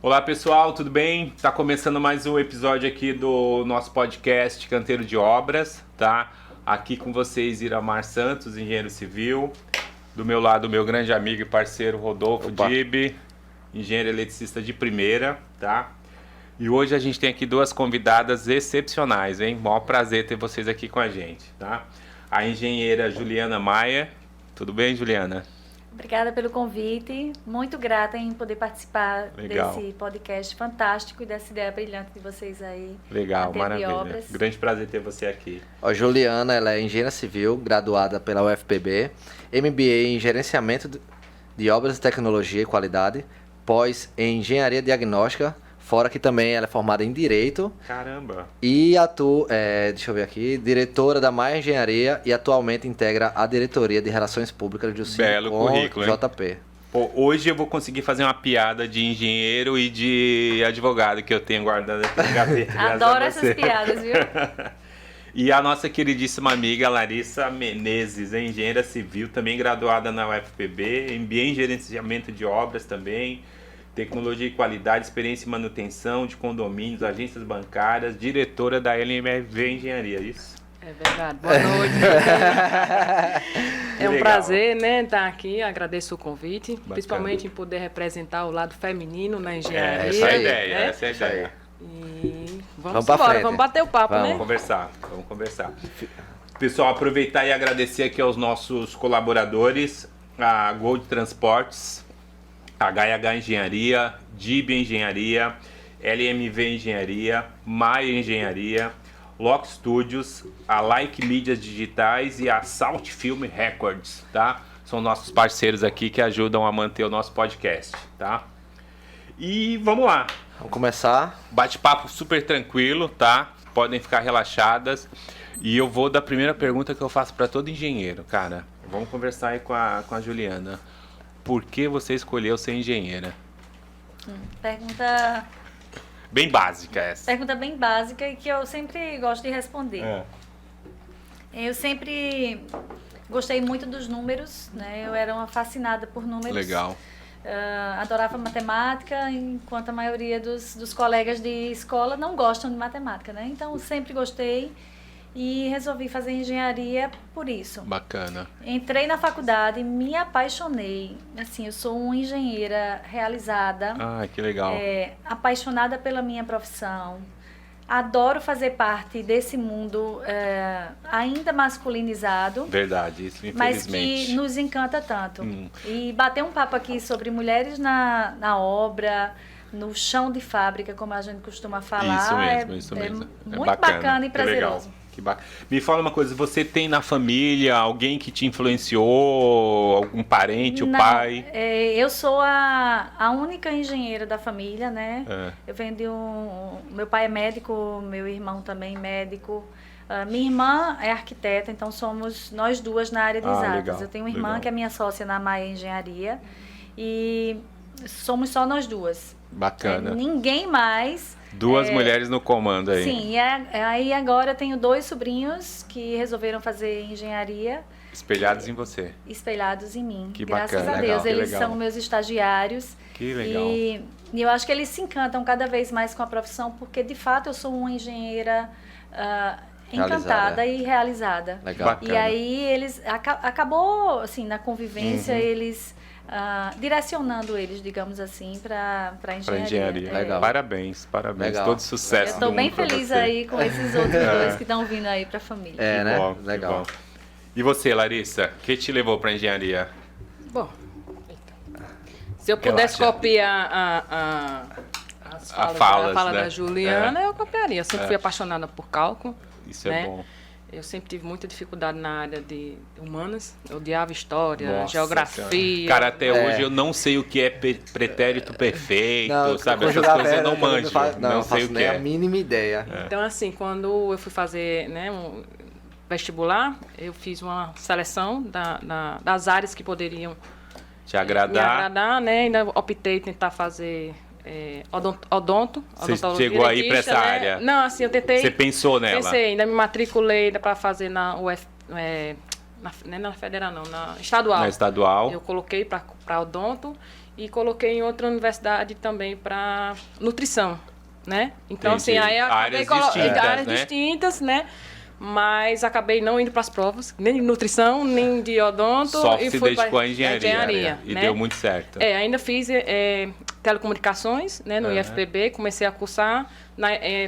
Olá pessoal, tudo bem? Tá começando mais um episódio aqui do nosso podcast Canteiro de Obras, tá? Aqui com vocês Iramar Santos, engenheiro civil. Do meu lado, meu grande amigo e parceiro Rodolfo Dib, engenheiro eletricista de primeira, tá? E hoje a gente tem aqui duas convidadas excepcionais, hein? Maior prazer ter vocês aqui com a gente, tá? A engenheira Juliana Maia. Tudo bem, Juliana? Obrigada pelo convite, muito grata em poder participar Legal. desse podcast fantástico e dessa ideia brilhante de vocês aí. Legal, Canteiro de maravilha. Obras. Grande prazer ter você aqui. A Juliana, ela é engenheira civil, graduada pela UFPB, MBA em Gerenciamento de Obras, Tecnologia e Qualidade, pós em Engenharia Diagnóstica, fora que também ela é formada em Direito Caramba! e atua, deixa eu ver aqui, diretora da Maia Engenharia e atualmente integra a Diretoria de Relações Públicas do Belo currículo, hein? JP. Pô, hoje eu vou conseguir fazer uma piada de engenheiro e de advogado que eu tenho guardado aqui na gaveta. graças Adoro a essas você. piadas, viu? E a nossa queridíssima amiga Larissa Menezes, engenheira civil, também graduada na UFPB, MBA em Gerenciamento de Obras também, Tecnologia e Qualidade, Experiência e Manutenção de Condomínios, Agências Bancárias, diretora da LMV Engenharia, isso? É verdade. Boa noite. É um Legal. prazer, né, estar aqui. Agradeço o convite, Bacana. principalmente em poder representar o lado feminino na engenharia. Essa é a aí, ideia, né? essa é a ideia. E Vamos vamos pra embora, frente. vamos bater o papo, Vamos. né? Vamos conversar. Pessoal, aproveitar e agradecer aqui aos nossos colaboradores, a Gold Transportes, a HH Engenharia, DIB Engenharia, LMV Engenharia, Maia Engenharia, Lock Studios, a Like Mídias Digitais e a Salt Film Records, tá? São nossos parceiros aqui que ajudam a manter o nosso podcast, tá? E vamos lá. Vamos começar. Bate-papo super tranquilo, tá? Podem ficar relaxadas. E eu vou da primeira pergunta que eu faço para todo engenheiro, cara. Vamos conversar aí com a Juliana. Por que você escolheu ser engenheira? Pergunta Bem básica essa. bem básica e que eu sempre gosto de responder. É. Eu sempre gostei muito dos números, né? Eu era uma fascinada por números. Legal. Adorava matemática, enquanto a maioria dos colegas de escola não gostam de matemática, né? Então, eu sempre gostei e resolvi fazer engenharia por isso. Bacana. Entrei na faculdade, me apaixonei. Assim, eu sou uma engenheira realizada, Ah, que legal. apaixonada pela minha profissão. Adoro fazer parte desse mundo ainda masculinizado, Verdade, isso mas infelizmente. que nos encanta tanto. E bater um papo aqui sobre mulheres na obra, no chão de fábrica, como a gente costuma falar, Isso mesmo. é muito bacana e que legal. prazeroso. Que bacana. Me fala uma coisa, você tem na família alguém que te influenciou, algum parente, o Não, pai? eu sou a única engenheira da família, né? É. Eu venho de meu pai é médico, meu irmão também médico. Minha irmã é arquiteta, então somos nós duas na área de exatas. Legal, Eu tenho uma irmã legal. que é minha sócia na Maia Engenharia e somos só nós duas. Bacana. Ninguém mais. Duas mulheres no comando aí. Sim, aí agora eu tenho 2 sobrinhos que resolveram fazer engenharia, Espelhados em você. espelhados em mim. Que Graças bacana, a legal, Deus, que eles legal. são meus estagiários. Que legal. E eu acho que eles se encantam cada vez mais com a profissão, porque de fato eu sou uma engenheira encantada Realizada. e realizada. Legal. Bacana. E aí eles acabou assim na convivência eles direcionando eles, digamos assim, para engenharia. Pra engenharia. É. Legal. Parabéns. Legal. Todo sucesso. Eu estou do bem mundo pra feliz você. aí com esses outros dois que estão vindo aí para a família. É, Que né? bom, que Legal. bom. E você, Larissa? O que te levou pra engenharia? Bom, se eu pudesse Relaxa. copiar as A falas, falas, a fala né? da Juliana, eu copiaria. Eu sempre fui apaixonada por cálculo. Isso é né? bom. Eu sempre tive muita dificuldade na área de humanas. Eu odiava história, Nossa geografia. Senhora. Cara, até hoje eu não sei o que é pretérito perfeito, sabe? Essas conjugar coisas eu verbo, não manjo. Não sei faço o que nem a é. mínima ideia. Então, assim, quando eu fui fazer vestibular, eu fiz uma seleção das áreas que poderiam Te me agradar. agradar, né? Ainda optei em tentar fazer odonto. Você odontologia, chegou aí pra dentista, essa né? área? Não, assim, eu tentei. Você pensou nela? Pensei, ainda me matriculei para fazer na não é na federal não, na estadual. Na estadual. Eu coloquei para odonto e coloquei em outra universidade também para nutrição, né? Então, Entendi. assim, aí eu acabei áreas né? distintas, né? Mas acabei não indo para as provas, nem de nutrição, nem de odonto. Só e se fui dedicou pra à engenharia. E né? deu muito certo. Ainda fiz telecomunicações, né, no IFPB, comecei a cursar,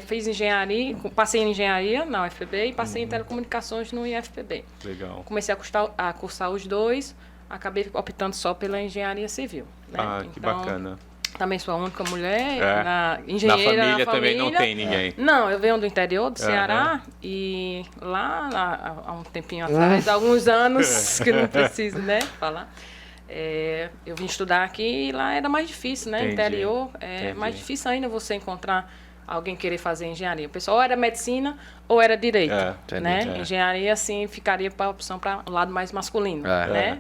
fiz engenharia, passei em engenharia na UFPB e passei em telecomunicações no IFPB. Legal. Comecei a cursar os dois, acabei optando só pela engenharia civil. Né? Ah, que bacana. Também sou a única mulher Na engenheira família também não tem ninguém. Não, eu venho do interior do Ceará e lá há um tempinho atrás, há alguns anos, que não preciso, né, falar. Eu vim estudar aqui e lá era mais difícil, né? Entendi. Interior é mais difícil ainda você encontrar alguém querer fazer engenharia. O pessoal ou era medicina ou era direito, né? Engenharia, assim, ficaria para a opção para o lado mais masculino, né?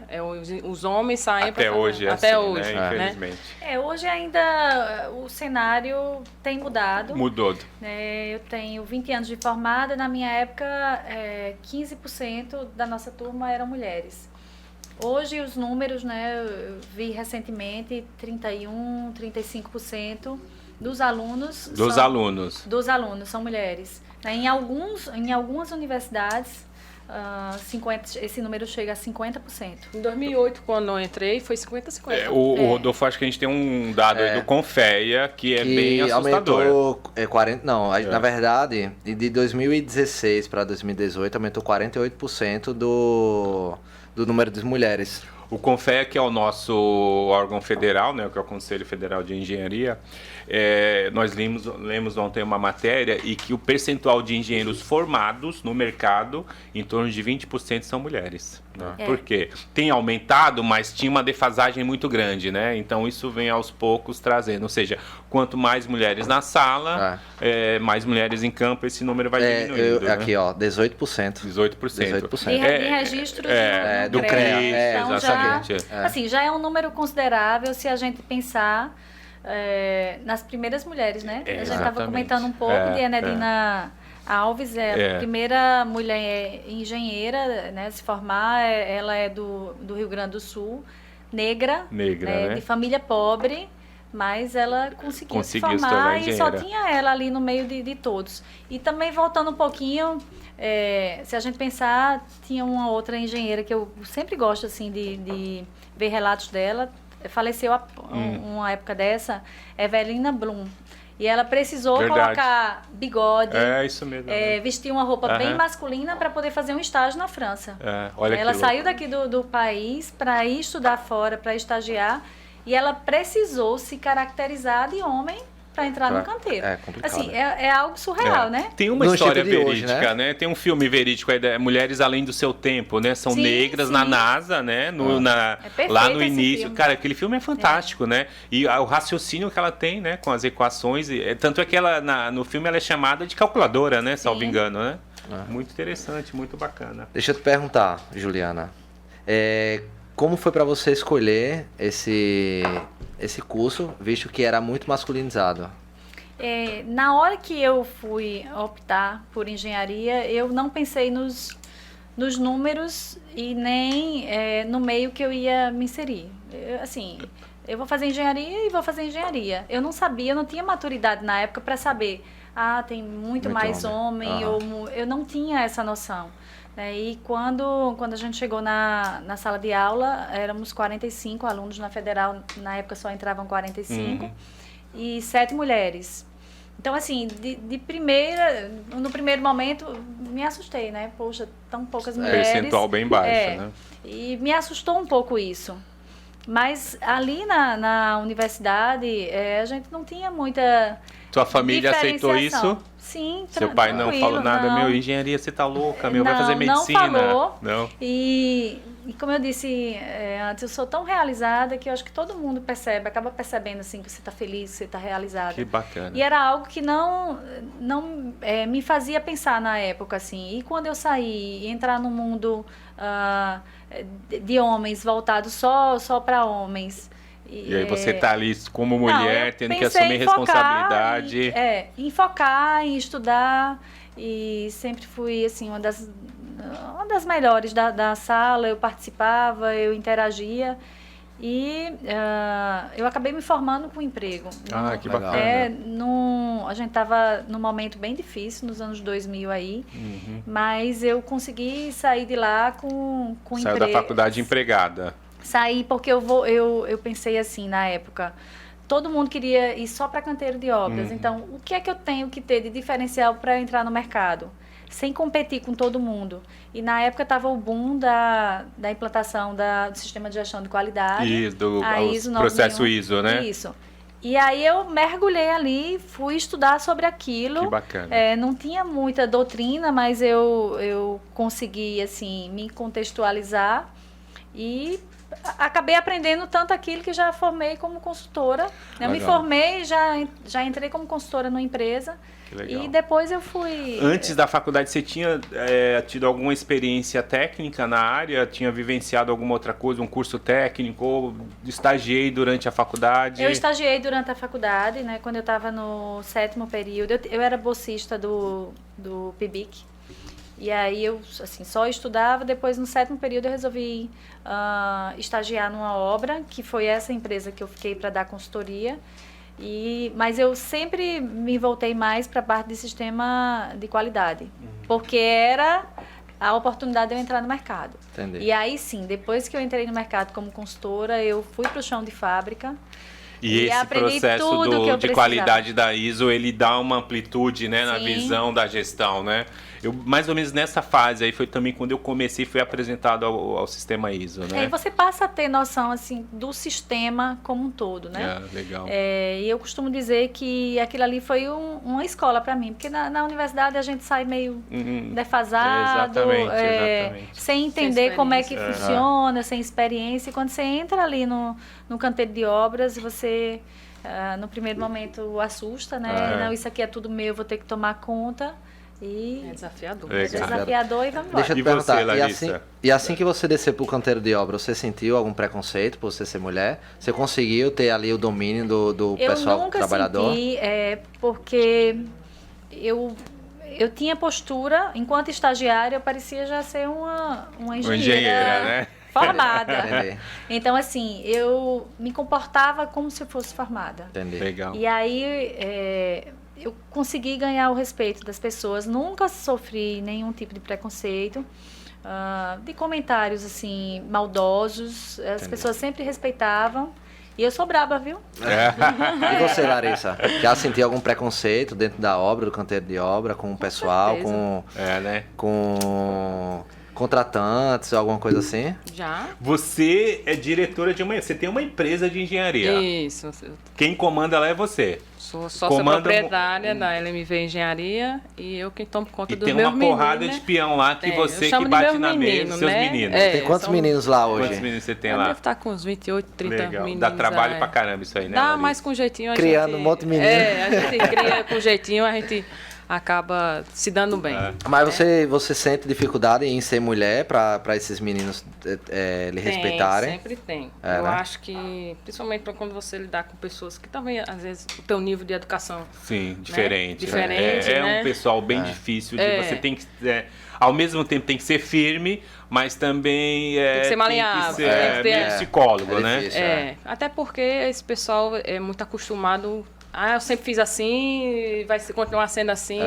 Os homens saem até para hoje, até assim, hoje, né? Infelizmente. Hoje ainda o cenário tem mudado. Mudou. Eu tenho 20 anos de formada, na minha época 15% da nossa turma eram mulheres. Hoje os números, né, eu vi recentemente 35% dos alunos são mulheres. Em algumas universidades, esse número chega a 50%. Em 2008, quando eu entrei, foi 50-50. O Rodolfo, acho que a gente tem um dado aí do Confeia que é bem assustador. Aumentou 40, não, na verdade, de 2016 para 2018 aumentou 48% do número de mulheres. O Confeia, que é o nosso órgão federal, né, que é o Conselho Federal de Engenharia, nós lemos ontem uma matéria e que o percentual de engenheiros formados no mercado, em torno de 20% são mulheres. Né? Por quê? Tem aumentado, mas tinha uma defasagem muito grande, né? Então isso vem aos poucos trazendo. Ou seja, quanto mais mulheres na sala, mais mulheres em campo, esse número vai diminuindo. Aqui, ó, 18%. 18%. De registro do CREA. Então, exatamente. Assim, já é um número considerável se a gente pensar nas primeiras mulheres, né? A gente estava comentando um pouco de Enerina Alves, a primeira mulher engenheira, né, se formar. Ela é do Rio Grande do Sul, negra, né? De família pobre, mas ela conseguiu se formar e só tinha ela ali no meio de todos. E também voltando um pouquinho, se a gente pensar, tinha uma outra engenheira que eu sempre gosto assim de ver relatos dela. Faleceu uma época dessa, Evelina Blum. E ela precisou colocar bigode, isso mesmo, vestir uma roupa bem masculina para poder fazer um estágio na França. Ela saiu daqui do país para ir estudar fora, para estagiar, e ela precisou se caracterizar de homem para entrar no canteiro. É complicado. Assim, é algo surreal, né? Tem uma história verídica, hoje, né? Tem um filme verídico aí, Mulheres Além do Seu Tempo, né? São negras na NASA, né? Lá no início. Cara, aquele filme é fantástico, né? E o raciocínio que ela tem, né? Com as equações. Tanto é que ela, no filme ela é chamada de calculadora, né? Salvo engano, né? Muito interessante, muito bacana. Deixa eu te perguntar, Juliana. Como foi para você escolher esse curso, visto que era muito masculinizado? Na hora que eu fui optar por engenharia, eu não pensei nos números e nem no meio que eu ia me inserir. Eu vou fazer engenharia e vou fazer engenharia. Eu não sabia, eu não tinha maturidade na época para saber, tem muito mais homem, eu não tinha essa noção. E quando a gente chegou na sala de aula, éramos 45 alunos na Federal, na época só entravam 45, e 7 mulheres. Então, assim, no primeiro momento, me assustei, né? Poxa, tão poucas mulheres. Percentual bem baixo, né? E me assustou um pouco isso. Mas ali na universidade, a gente não tinha muita... Tua família aceitou isso? Sim, seu pai não falou nada, engenharia, você tá louca, vai fazer medicina. Não falou. Não. E como eu disse antes, eu sou tão realizada que eu acho que todo mundo acaba percebendo assim que você tá feliz, que você tá realizada. Que bacana. E era algo que não me fazia pensar na época, assim. E quando eu saí e entrar no mundo de homens, voltado só para homens... E aí você tá ali como mulher, tendo que assumir responsabilidade. Em focar, em estudar. E sempre fui, assim, uma das uma das melhores da sala, eu participava, eu interagia. E eu acabei me formando com um emprego. Que bacana. A gente estava num momento bem difícil, nos anos 2000 aí, mas eu consegui sair de lá com Saiu da faculdade empregada. Saí porque eu pensei assim, na época, todo mundo queria ir só para canteiro de obras. Então, o que é que eu tenho que ter de diferencial para entrar no mercado? Sem competir com todo mundo. E na época estava o boom da implantação do sistema de gestão de qualidade. Isso, do processo ISO, né? Isso. E aí eu mergulhei ali, fui estudar sobre aquilo. Que bacana. Não tinha muita doutrina, mas eu consegui, assim, me contextualizar e acabei aprendendo tanto aquilo que já formei como consultora. Eu me formei e já entrei como consultora numa empresa. Que legal. E depois eu fui... Antes da faculdade, você tinha tido alguma experiência técnica na área? Tinha vivenciado alguma outra coisa, um curso técnico? Ou estagiei durante a faculdade? Eu estagiei durante a faculdade, né? Quando eu estava no 7º período. Eu era bolsista do PIBIC. E aí eu, assim, só estudava. Depois, no 7º período, eu resolvi estagiar numa obra, que foi essa empresa que eu fiquei para dar consultoria. Mas eu sempre me voltei mais para a parte de sistema de qualidade, porque era a oportunidade de eu entrar no mercado. Entendi. E aí sim, depois que eu entrei no mercado como consultora, eu fui para o chão de fábrica. E esse processo de qualidade da ISO, ele dá uma amplitude, né, na visão da gestão, né? Mais ou menos nessa fase aí foi também quando eu comecei, fui apresentado ao sistema ISO, né? E você passa a ter noção, assim, do sistema como um todo, né? Legal. E eu costumo dizer que aquilo ali foi uma escola para mim, porque na universidade a gente sai meio defasado, exatamente. sem entender como é que funciona, sem experiência. E quando você entra ali no canteiro de obras, você, no primeiro momento, assusta, né? Não, isso aqui é tudo meu, eu vou ter que tomar conta. É desafiador. É desafiador e vamos embora. Deixa eu te perguntar, e assim que você descer pro canteiro de obra, você sentiu algum preconceito por você ser mulher? Você conseguiu ter ali o domínio do pessoal trabalhador? Eu nunca senti, porque eu tinha postura, enquanto estagiária, eu parecia já ser uma engenheira, né? Formada. Então, assim, eu me comportava como se eu fosse formada. Entendi. Legal. E aí... eu consegui ganhar o respeito das pessoas, nunca sofri nenhum tipo de preconceito, de comentários assim maldosos, as pessoas sempre respeitavam. E eu sou braba, viu? E você, Larissa? Já sentiu algum preconceito dentro da obra, do canteiro de obra, com o pessoal, com contratantes, alguma coisa assim? Já. Você é diretora você tem uma empresa de engenharia. Isso. Quem comanda lá é você. Sou sócia proprietária da LMV Engenharia e eu quem tomo conta dos meus meninos. E tem uma porrada de peão lá que você que bate na mesa, seus meninos. Tem quantos meninos lá hoje? Quantos meninos você tem lá? Deve estar com uns 28, 30 meninos. Dá trabalho pra caramba isso aí, né? Dá, mas com jeitinho Criando um monte de meninos. A gente cria com jeitinho, a gente acaba se dando bem. Mas você sente dificuldade em ser mulher para esses meninos lhe respeitarem? Sempre tem. Eu acho que, principalmente para quando você lidar com pessoas que também, às vezes, o teu nível de educação... Sim, diferente. Diferente, né? Um pessoal bem difícil. Você tem que... ao mesmo tempo tem que ser firme, mas também... tem que ser maleável. Tem que ser meio psicólogo, né? Difícil, até porque esse pessoal é muito acostumado... eu sempre fiz assim, vai continuar sendo assim.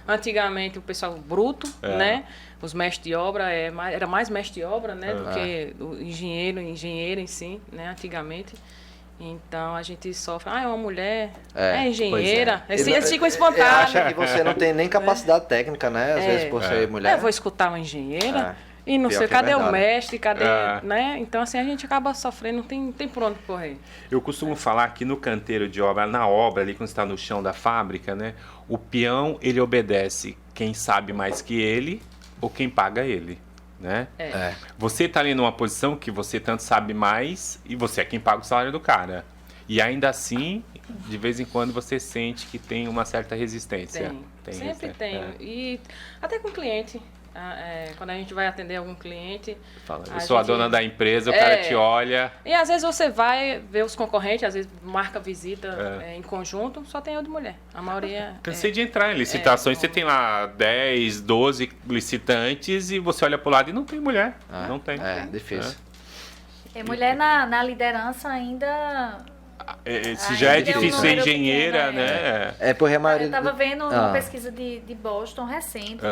Antigamente o pessoal bruto, né? Os mestres de obra, era mais mestre de obra, né? Do que o engenheiro em si, né? Antigamente. Então a gente sofre, é uma mulher, engenheira. Eles ficam espantados. Acha que você não tem nem capacidade técnica, né? Às vezes por ser mulher. Eu vou escutar uma engenheira. E não sei, cadê o mestre, cadê, né? Então, assim, a gente acaba sofrendo, não tem por onde correr. Eu costumo falar que no canteiro de obra, na obra, ali quando está no chão da fábrica, né? O peão, ele obedece quem sabe mais que ele ou quem paga ele, né? Você está ali numa posição que você tanto sabe mais e você é quem paga o salário do cara. E ainda assim, de vez em quando você sente que tem uma certa resistência. Sempre tem. E até com o cliente. quando a gente vai atender algum cliente... Eu sou a dona da empresa, o cara te olha... E às vezes você vai ver os concorrentes, às vezes marca visita em conjunto, só tem eu de mulher. A maioria... Cansei de entrar em licitações, você tem lá 10, 12 licitantes e você olha pro lado e não tem mulher. Não tem. É difícil. Mulher na liderança ainda... Se já é difícil ser engenheira, pequeno, né? Porque a maioria... Eu estava vendo uma pesquisa de Boston recente.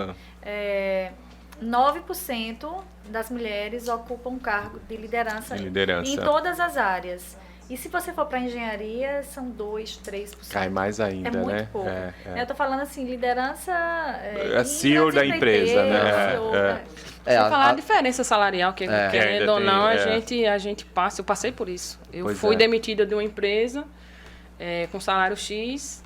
9% das mulheres ocupam cargo de liderança em todas as áreas. E se você for para engenharia, são 2, 3%. Cai mais ainda, é muito né? pouco. Eu tô falando assim, liderança... a CEO da empresa, né? Vou falar a diferença salarial, que querendo ou não, a gente passa. Eu passei por isso. Eu fui demitida de uma empresa com salário X,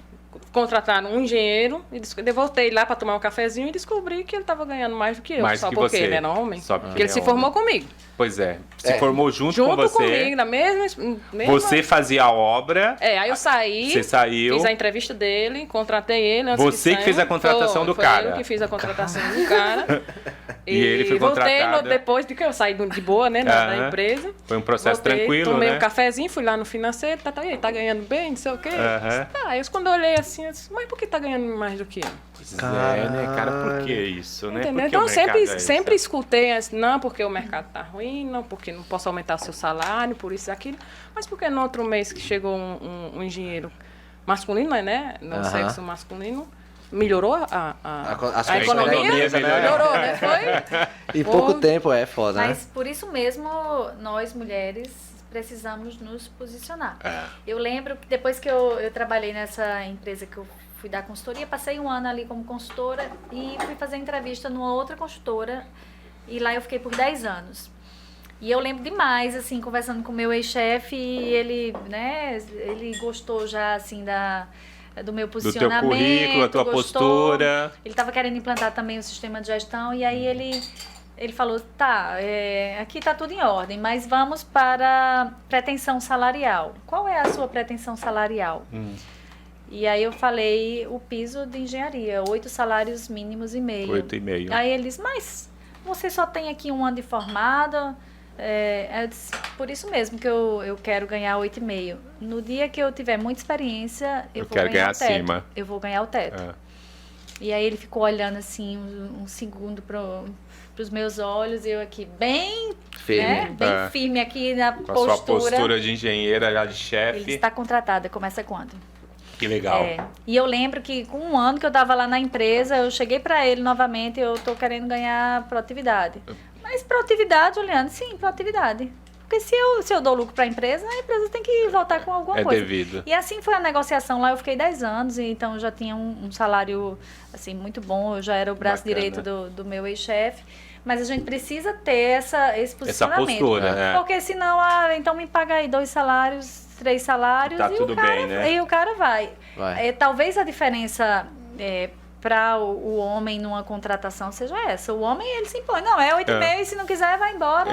contrataram um engenheiro, e voltei lá para tomar um cafezinho e descobri que ele estava ganhando mais do que eu, só porque ele era homem. Porque ele se formou comigo. Pois é, se formou junto com você. Comigo, na mesma... Você fazia a obra. Aí eu saí. Você saiu. Fiz a entrevista dele, contratei ele. Você que fez a contratação do cara. Eu que fiz a contratação do cara. E ele foi contratado. Voltei depois de que eu saí de boa, né, da empresa. Foi um processo tranquilo, tomei né? Um cafezinho, fui lá no financeiro, e aí, tá ganhando bem, não sei o quê. Aí quando eu olhei assim, eu disse, mas por que tá ganhando mais do que eu? Né, cara? Por que isso, né? Entendeu? Então, sempre escutei assim, não, porque o mercado tá ruim, não, porque não posso aumentar o seu salário, por isso e aquilo. Mas porque no outro mês que chegou um engenheiro masculino, né? No sexo masculino, melhorou a economia? Melhorou, né? Foi? Em pouco tempo foda, né? Mas por isso mesmo, nós mulheres precisamos nos posicionar. Eu lembro que depois que eu trabalhei nessa empresa que eu fui dar consultoria, passei um ano ali como consultora e fui fazer entrevista numa outra consultora e lá eu fiquei por 10 anos. E eu lembro demais, assim, conversando com o meu ex-chefe, e ele, né, ele gostou já, assim, do meu posicionamento. Do teu currículo, a tua postura. Ele estava querendo implantar também o sistema de gestão, e aí ele falou, aqui está tudo em ordem, mas vamos para pretensão salarial. Qual é a sua pretensão salarial? E aí eu falei o piso de engenharia, 8 salários mínimos e meio. 8,5. Aí ele disse, mas você só tem aqui um ano de formada. Eu disse, por isso mesmo que eu quero ganhar 8,5. No dia que eu tiver muita experiência, eu vou ganhar o teto. Acima. Eu vou ganhar o teto. E aí ele ficou olhando assim um segundo pros meus olhos, e eu aqui bem firme, bem firme aqui na postura. Com a sua postura de engenheira, já de chefe. Ele está contratada, começa quando? Que legal. E eu lembro que com um ano que eu estava lá na empresa, eu cheguei para ele novamente, eu tô querendo ganhar produtividade. Mas produtividade, Juliana, sim, produtividade. Porque se eu dou lucro para a empresa tem que voltar com alguma coisa. Devido. E assim foi a negociação lá, eu fiquei 10 anos, e então eu já tinha um salário assim, muito bom, eu já era o braço direito do meu ex-chefe. Mas a gente precisa ter esse posicionamento. Essa postura, Porque senão, então me paga aí 2 salários, 3 salários, tá tudo bem, né? E o cara vai. Talvez a diferença para o homem numa contratação seja essa. O homem, ele se impõe. Não, 8,5 e se não quiser, vai embora.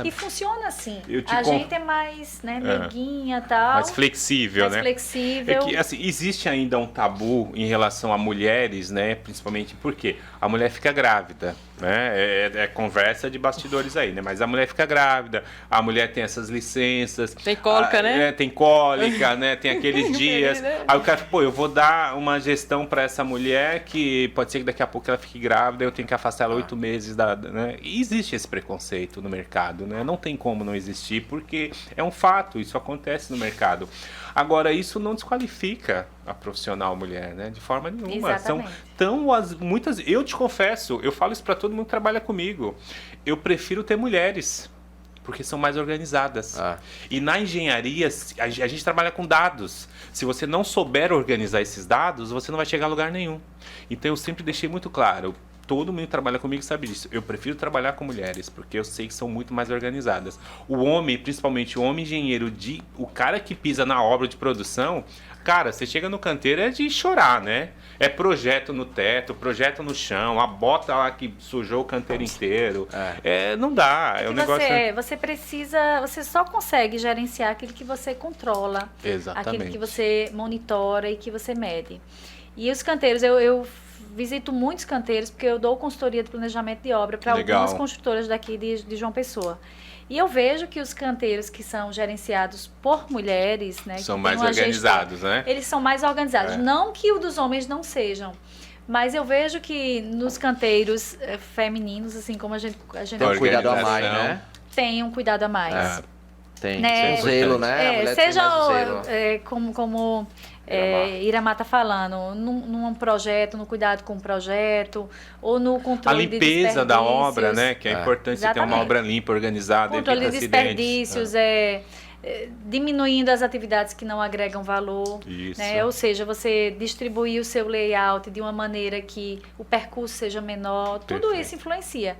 E funciona assim. A gente é mais neguinha e tal. Mais flexível, né? Mais flexível. É que, assim, existe ainda um tabu em relação a mulheres, né? Principalmente porque a mulher fica grávida, né? É conversa de bastidores aí, né? Mas a mulher fica grávida, a mulher tem essas licenças. Tem cólica, né? Tem cólica, né? Tem aqueles dias. Aí o cara, eu vou dar uma gestão para essa mulher que pode ser que daqui a pouco ela fique grávida, eu tenho que afastar ela 8 meses né? E existe esse preconceito no mercado, né? Não tem como não existir, porque é um fato, isso acontece no mercado. Agora, isso não desqualifica a profissional mulher, né? De forma nenhuma. Exatamente. Muitas, eu te confesso, eu falo isso para todo mundo que trabalha comigo. Eu prefiro ter mulheres, porque são mais organizadas. E na engenharia, a gente trabalha com dados. Se você não souber organizar esses dados, você não vai chegar a lugar nenhum. Então, eu sempre deixei muito claro, todo mundo que trabalha comigo sabe disso. Eu prefiro trabalhar com mulheres, porque eu sei que são muito mais organizadas. O homem, principalmente o homem engenheiro, o cara que pisa na obra de produção, cara, você chega no canteiro é de chorar, né? É projeto no teto, projeto no chão, a bota lá que sujou o canteiro inteiro. Não dá, é um negócio... Você só consegue gerenciar aquilo que você controla. Exatamente. Aquilo que você monitora e que você mede. E os canteiros, eu visito muitos canteiros, porque eu dou consultoria de planejamento de obra para algumas construtoras daqui de João Pessoa. E eu vejo que os canteiros que são gerenciados por mulheres, né, são mais organizados, né? Eles são mais organizados. Não que o dos homens não sejam, mas eu vejo que nos canteiros femininos, assim como a gente tem um cuidado a mais, né? Tem um cuidado a mais. Tem, né? Zelo, né? Seja como Iramar está falando, num projeto, no cuidado com o projeto, ou no controle de desperdícios. A limpeza da obra, né? Que é importante ter uma obra limpa, organizada, controle de desperdícios, diminuindo as atividades que não agregam valor. Isso. Né? Ou seja, você distribuir o seu layout de uma maneira que o percurso seja menor. Tudo isso influencia.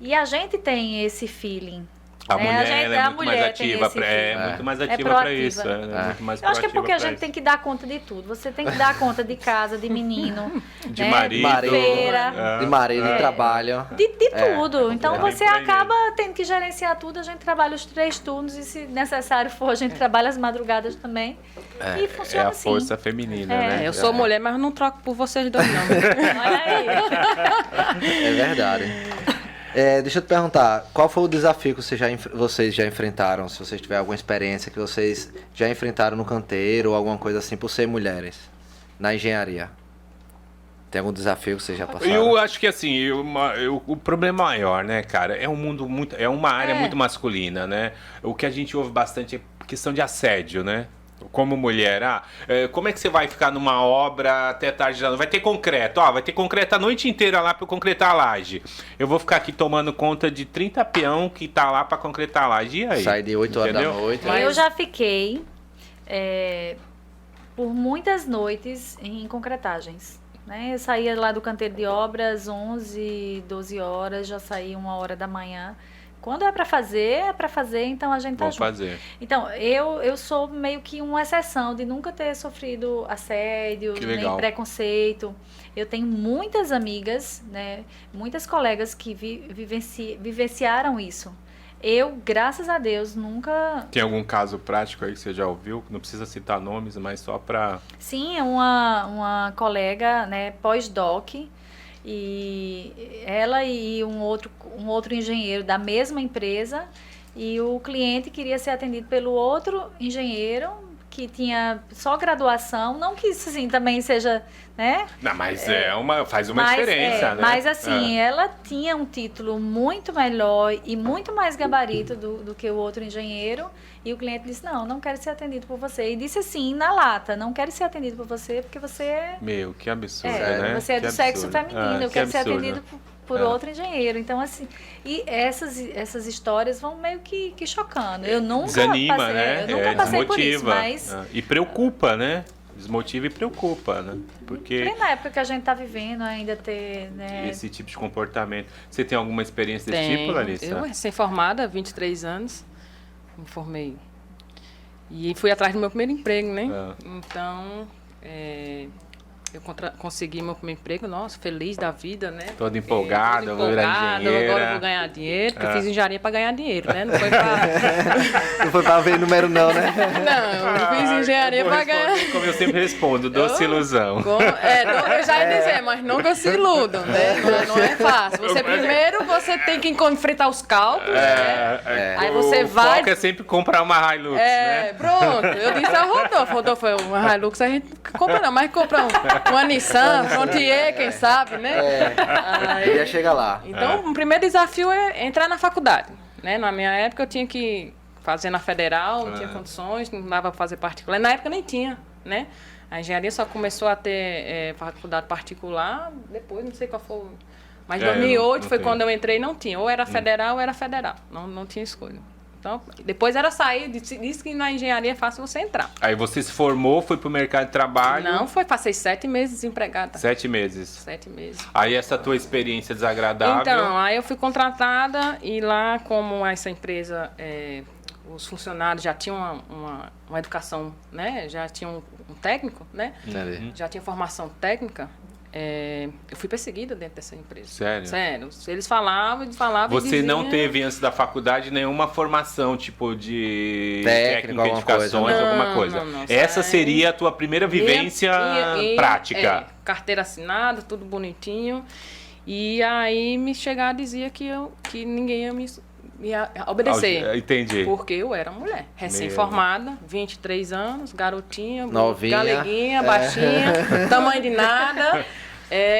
E a gente tem esse feeling. A mulher é muito mais ativa para isso. Muito mais eu acho que é porque a gente tem que dar conta de tudo. Você tem que dar conta de casa, de menino, de marido, de marido, de trabalho. De tudo. Então você acaba tendo que gerenciar tudo. A gente trabalha os 3 turnos e, se necessário for, a gente trabalha as madrugadas também. E funciona assim. É a força feminina, né? Eu sou mulher, mas não troco por vocês dois, não. Olha aí. É verdade. Deixa eu te perguntar, qual foi o desafio que vocês já enfrentaram, se vocês tiverem alguma experiência que vocês já enfrentaram no canteiro ou alguma coisa assim, por ser mulheres, na engenharia? Tem algum desafio que vocês já passaram? Eu acho que assim, o problema maior, né, cara, é um mundo muito, é uma área muito masculina, né? O que a gente ouve bastante é questão de assédio, né? Como mulher, como é que você vai ficar numa obra até tarde da noite? Vai ter concreto, vai ter concreto a noite inteira lá para concretar a laje. Eu vou ficar aqui tomando conta de 30 peão que tá lá para concretar a laje. E aí? Sai de 8 horas da noite. Eu já fiquei por muitas noites em concretagens. Né? Eu saía lá do canteiro de obras 11, 12 horas, já saía 1h da manhã. Quando é para fazer, então a gente tá junto. Fazer. Então, eu sou meio que uma exceção de nunca ter sofrido assédio, nem preconceito. Eu tenho muitas amigas, né, muitas colegas que vivenciaram isso. Eu, graças a Deus, nunca... Tem algum caso prático aí que você já ouviu? Não precisa citar nomes, mas só para... Sim, uma colega, né, pós-doc, e ela e um outro engenheiro da mesma empresa, e o cliente queria ser atendido pelo outro engenheiro que tinha só graduação, não que isso assim também seja, né? Não, mas faz uma diferença, né? Mas assim, ela tinha um título muito melhor e muito mais gabarito do que o outro engenheiro, e o cliente disse, não quero ser atendido por você. E disse assim, na lata, não quero ser atendido por você porque você é... Meu, que absurdo, né? Você é do sexo feminino, eu quero ser atendido por outro engenheiro. Então, assim, e essas histórias vão meio que chocando. Eu nunca desanima, passei, né? Eu nunca passei por isso, mas... E preocupa, né? Desmotiva e preocupa, né? Porque na época que a gente tá vivendo ainda ter, né? Esse tipo de comportamento. Você tem alguma experiência desse tipo, Larissa? Eu, recém-formada, 23 anos, me formei. E fui atrás do meu primeiro emprego, né? Então, eu consegui meu primeiro emprego, nossa, feliz da vida, né? Toda empolgada, eu vou virar engenheira. Agora eu vou ganhar dinheiro, porque eu fiz engenharia para ganhar dinheiro, né? Não foi Não foi para ver número não, né? Não, eu fiz engenharia para ganhar... Como eu sempre respondo, doce ilusão. Eu já ia dizer, mas nunca se iludam, né? Não é fácil. Primeiro você tem que enfrentar os cálculos, né? Aí você vai... O foco é sempre comprar uma Hilux, né? Pronto. Eu disse ao Rodolfo, uma Hilux a gente compra não, mas compra uma Nissan, Frontier, quem sabe, né? Ia chegar lá. Então, o primeiro desafio é entrar na faculdade, né? Na minha época eu tinha que fazer na federal, não tinha condições, não dava para fazer particular. Na época nem tinha, né? A engenharia só começou a ter faculdade particular depois, não sei qual foi. Mas em 2008 foi quando eu entrei e não tinha. Ou era federal ou era federal. Não tinha escolha. Então, depois era sair, disse que na engenharia é fácil você entrar. Aí você se formou, foi pro mercado de trabalho? Não, passei 7 meses desempregada. 7 meses? 7 meses. Aí essa tua experiência desagradável? Então, aí eu fui contratada e lá, como essa empresa, os funcionários já tinham uma educação, né? Já tinham um técnico, né? Já tinha formação técnica. eu fui perseguida dentro dessa empresa. Sério? Sério. Eles falavam Você e diziam... não teve, antes da faculdade, nenhuma formação, tipo, de técnica, edificações, alguma coisa? Não, essa seria a tua primeira vivência prática? Carteira assinada, tudo bonitinho. E aí me chegava e dizia que ninguém ia me obedecer. Entendi. Porque eu era mulher, recém-formada, 23 anos, garotinha, novinha, galeguinha, baixinha, tamanho de nada.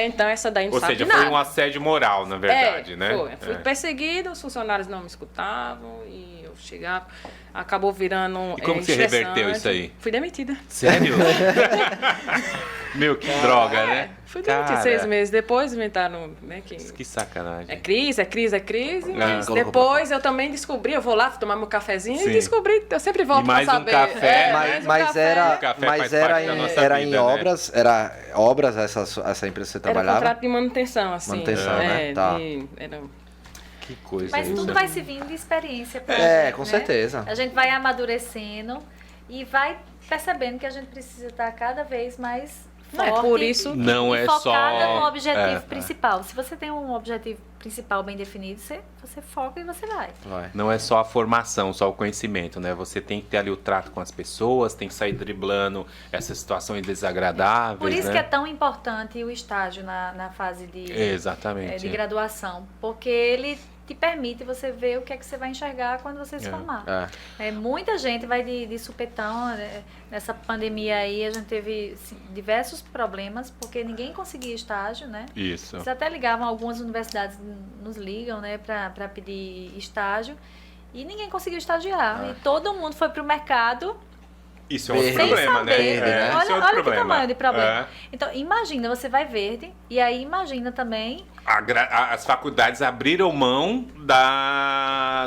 Então essa daí não Ou sabe seja, de nada. foi um assédio moral, na verdade, né? Foi. Fui perseguida, os funcionários não me escutavam e eu chegava, acabou virando E como você reverteu isso aí? Fui demitida. Sério? Meu, que droga, né? Fui demitida 6 meses depois, inventaram, né, que sacanagem. É crise. Mas depois eu também descobri, eu vou lá tomar meu cafezinho e descobri, eu sempre volto pra saber. Café, mas era em obras, né? Era obras essa empresa que você trabalhava? Era contrato de manutenção, assim. Manutenção, né? Tá. Que coisa. Mas tudo vai se vindo de experiência. Com certeza. A gente vai amadurecendo e vai percebendo que a gente precisa estar cada vez mais forte, por isso não é focada só no objetivo principal. Se você tem um objetivo principal bem definido, você foca e você vai. Não é só a formação, só o conhecimento, né? Você tem que ter ali o trato com as pessoas, tem que sair driblando essas situações desagradáveis. Por isso né? que é tão importante o estágio na fase de graduação, porque ele te permite você ver o que é que você vai enxergar quando você se formar. Muita gente vai de supetão, né? Nessa pandemia aí a gente teve assim, diversos problemas, porque ninguém conseguia estágio, né? Isso. Eles até ligavam, algumas universidades nos ligam, né, para pedir estágio, e ninguém conseguiu estagiar. E todo mundo foi pro mercado. Isso é outro problema, saber, né? Olha que tamanho de problema. Então, imagina, você vai verde, e aí imagina também... As faculdades abriram mão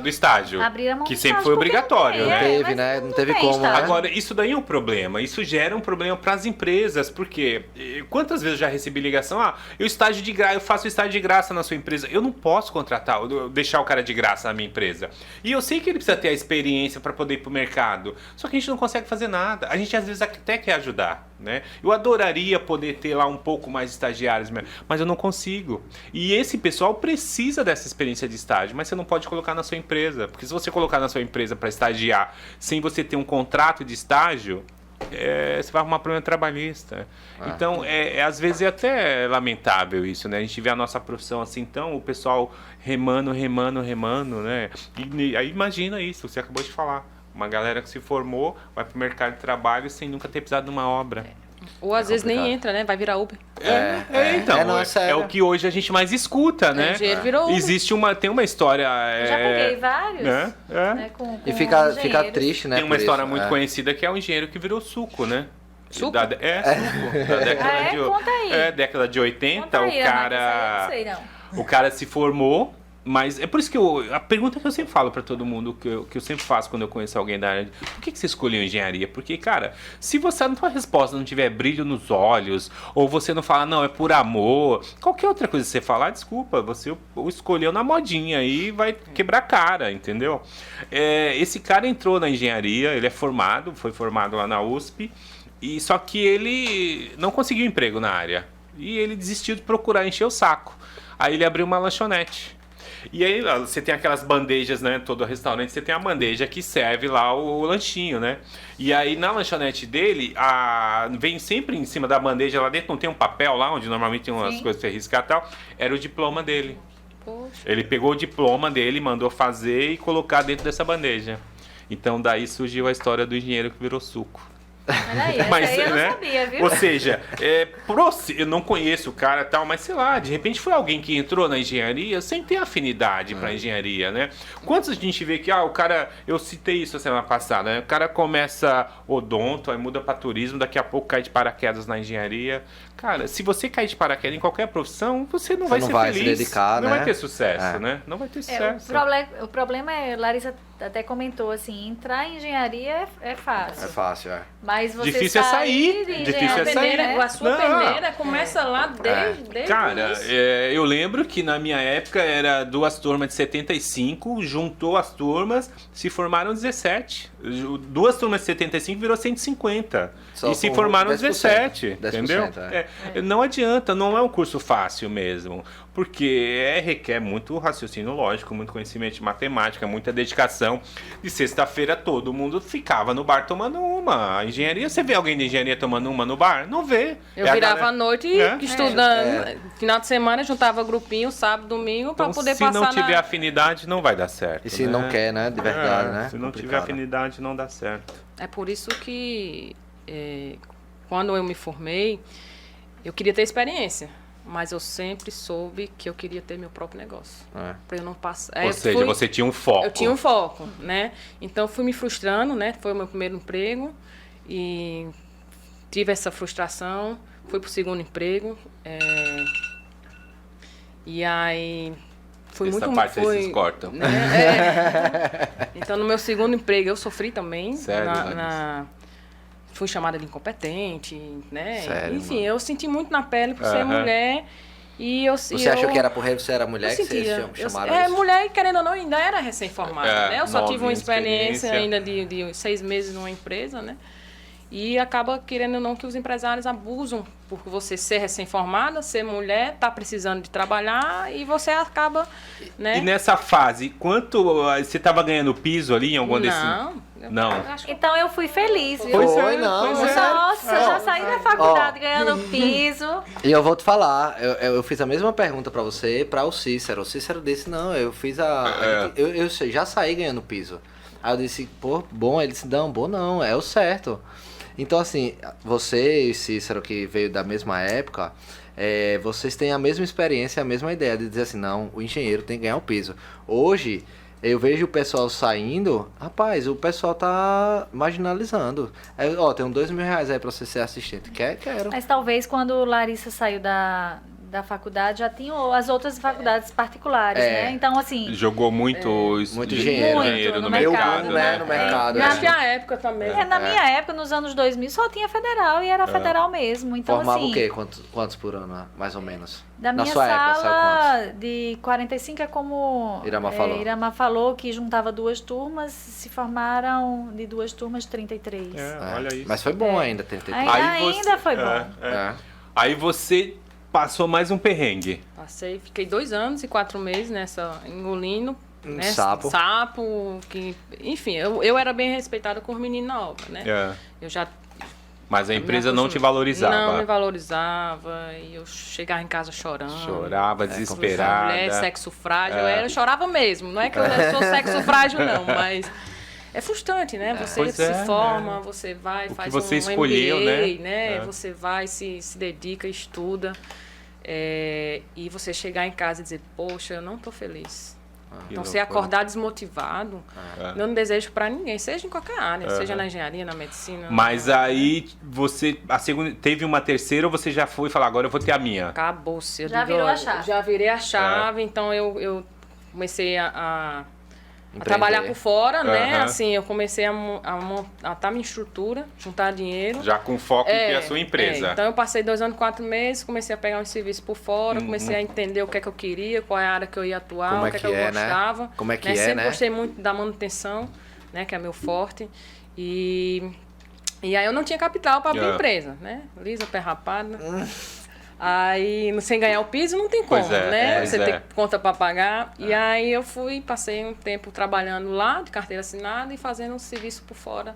do estágio. Abriram mão que do sempre estágio foi obrigatório, não né? Teve, né? Não teve como. Estágio. Agora, isso daí é um problema. Isso gera um problema para as empresas, porque quantas vezes eu já recebi ligação? Eu faço estágio de graça na sua empresa. Eu não posso contratar, deixar o cara de graça na minha empresa. E eu sei que ele precisa ter a experiência para poder ir pro mercado. Só que a gente não consegue fazer nada. A gente às vezes até quer ajudar, né? Eu adoraria poder ter lá um pouco mais de estagiários, mas eu não consigo. E esse pessoal precisa dessa experiência de estágio, mas você não pode colocar na sua empresa. Porque se você colocar na sua empresa para estagiar sem você ter um contrato de estágio, você vai arrumar problema trabalhista. Então, às vezes é até lamentável isso, né? A gente vê a nossa profissão assim, então o pessoal remando, né? E aí imagina isso, você acabou de falar. Uma galera que se formou, vai pro mercado de trabalho sem nunca ter precisado de uma obra. Ou às vezes nem entra, né? Vai virar Uber. É o que hoje a gente mais escuta, né? Engenheiro virou Uber. Tem uma história... Já peguei vários. Né, com e fica triste, né? Tem uma história muito conhecida que é o engenheiro que virou suco, né? Suco? Suco. Da década conta aí. Década de 80, conta aí, o cara... não sei, não. O cara se formou, mas é por isso que a pergunta que eu sempre falo pra todo mundo, que eu sempre faço quando eu conheço alguém da área, por que você escolheu engenharia? Porque, cara, se você a tua resposta não tiver brilho nos olhos, ou você não fala, não, é por amor, qualquer outra coisa que você falar, desculpa, você o escolheu na modinha e vai quebrar a cara, entendeu? Esse cara entrou na engenharia, ele foi formado lá na USP, e só que ele não conseguiu emprego na área. E ele desistiu de procurar encher o saco. Aí ele abriu uma lanchonete. E aí você tem aquelas bandejas, né? Todo restaurante você tem a bandeja que serve lá o lanchinho, né? E aí na lanchonete dele, vem sempre em cima da bandeja lá dentro, não tem um papel lá, onde normalmente tem umas coisas pra riscar e tal, era o diploma dele. Poxa. Ele pegou o diploma dele, mandou fazer e colocar dentro dessa bandeja. Então daí surgiu a história do engenheiro que virou suco. Mas aí eu não sabia, viu? Ou seja, eu não conheço o cara e tal, mas sei lá, de repente foi alguém que entrou na engenharia sem ter afinidade pra engenharia, né? Quantos a gente vê que, o cara, eu citei isso a semana passada, né? O cara começa odonto, aí muda pra turismo, daqui a pouco cai de paraquedas na engenharia. Cara, se você cair de paraquedas em qualquer profissão, você não vai ser feliz. Se dedicar, não né? vai ter sucesso, né? Não vai ter sucesso. O problema é, Larissa, até comentou assim, entrar em engenharia é fácil. É fácil, é. Mas você difícil é sair. Difícil é sair. A sua peneira começa lá desde Cara, eu lembro que na minha época era 2 turmas de 75, juntou as turmas, se formaram 17. 2 turmas de 75 virou 150. Só e se formaram 17, 10%, entendeu? Não adianta, não é um curso fácil mesmo. Porque requer muito raciocínio lógico, muito conhecimento de matemática, muita dedicação. De sexta-feira todo mundo ficava no bar tomando uma. A engenharia, você vê alguém de engenharia tomando uma no bar? Não vê. Eu virava à noite estudando. Final de semana juntava grupinho, sábado, domingo, para poder passar. Se não tiver afinidade, não vai dar certo. E se não quer, né? De verdade, né? Se não tiver afinidade, não dá certo. É por isso que quando eu me formei, eu queria ter experiência. Mas eu sempre soube que eu queria ter meu próprio negócio. Para eu não passar. Ou seja, você tinha um foco. Eu tinha um foco, né? Então fui me frustrando, né? Foi o meu primeiro emprego e tive essa frustração. Fui pro segundo emprego. E aí foi essa muito. Parte vocês cortam. Né? Então no meu segundo emprego eu sofri também. Sério? Fui chamada de incompetente, né? Sério, enfim, mano? Eu senti muito na pele por ser mulher. Você achou que era por você era mulher que vocês chamaram isso? Mulher, e querendo ou não, ainda era recém-formada, né? Eu só tive uma experiência ainda de 6 meses numa empresa, né? E acaba, querendo ou não, que os empresários abusam por você ser recém-formada, ser mulher, tá precisando de trabalhar e você acaba, né? E nessa fase, quanto você estava ganhando piso ali em algum desses? Não. Então eu fui feliz, viu? Foi, não. Nossa, já saí da faculdade ganhando piso. E eu vou te falar, eu fiz a mesma pergunta pra você, pra o Cícero. O Cícero disse, não, eu fiz eu já saí ganhando piso. Aí eu disse, pô, bom. Ele disse, não, bom não, é o certo. Então, assim, você e Cícero, que veio da mesma época, vocês têm a mesma experiência, a mesma ideia de dizer assim, não, o engenheiro tem que ganhar o piso. Hoje, eu vejo o pessoal saindo, rapaz, o pessoal tá marginalizando. Tem uns R$2.000 aí pra você ser assistente. Quero. Mas talvez quando Larissa saiu da faculdade, já tinham as outras faculdades particulares, né? Então, assim... Jogou muito engenheiro no mercado, né? No mercado. Na minha época também. Na minha época, nos anos 2000, só tinha federal e era federal mesmo. Então, formava assim, o quê? Quantos por ano, mais ou menos? Da minha sua sala, época, de 45 é como... Irama falou que juntava 2 turmas, se formaram de 2 turmas 33. Olha isso. Mas foi bom ainda, 33. Ainda foi bom. Aí você passou mais um perrengue. Passei, fiquei 2 anos e 4 meses engolindo. Né? Sapo. Enfim, eu era bem respeitada com os meninos na obra, né? Eu já... Mas a empresa não te valorizava. Não me valorizava. E eu chegava em casa chorando. Chorava, desesperada. Mulher, sexo frágil. Eu chorava mesmo. Não é que eu sou sexo frágil, não. Mas é frustrante, né? Você se forma, você vai, faz um escolheu, MBA, né? Você vai, se dedica, estuda. E você chegar em casa e dizer, poxa, eu não estou feliz. Então, você acordar desmotivado, não desejo para ninguém, seja em qualquer área, seja na engenharia, na medicina. Mas aí você teve uma terceira ou você já foi e falou, agora eu vou ter a minha? Acabou-se. Virou a chave. Já virei a chave, então eu comecei a trabalhar por fora, né? Assim, eu comecei a montar minha estrutura, juntar dinheiro. Já com foco em ter a sua empresa. Então eu passei 2 anos, 4 meses, comecei a pegar uns serviços por fora, comecei a entender o que é que eu queria, qual é a área que eu ia atuar, o que é que eu gostava. Né? Como é que Sempre gostei muito da manutenção, né? Que é meu forte. E aí eu não tinha capital para abrir empresa, né? Lisa, pé rapada. Aí, sem ganhar o piso, não tem como, né? Você tem conta para pagar. E aí eu passei um tempo trabalhando lá, de carteira assinada, e fazendo um serviço por fora.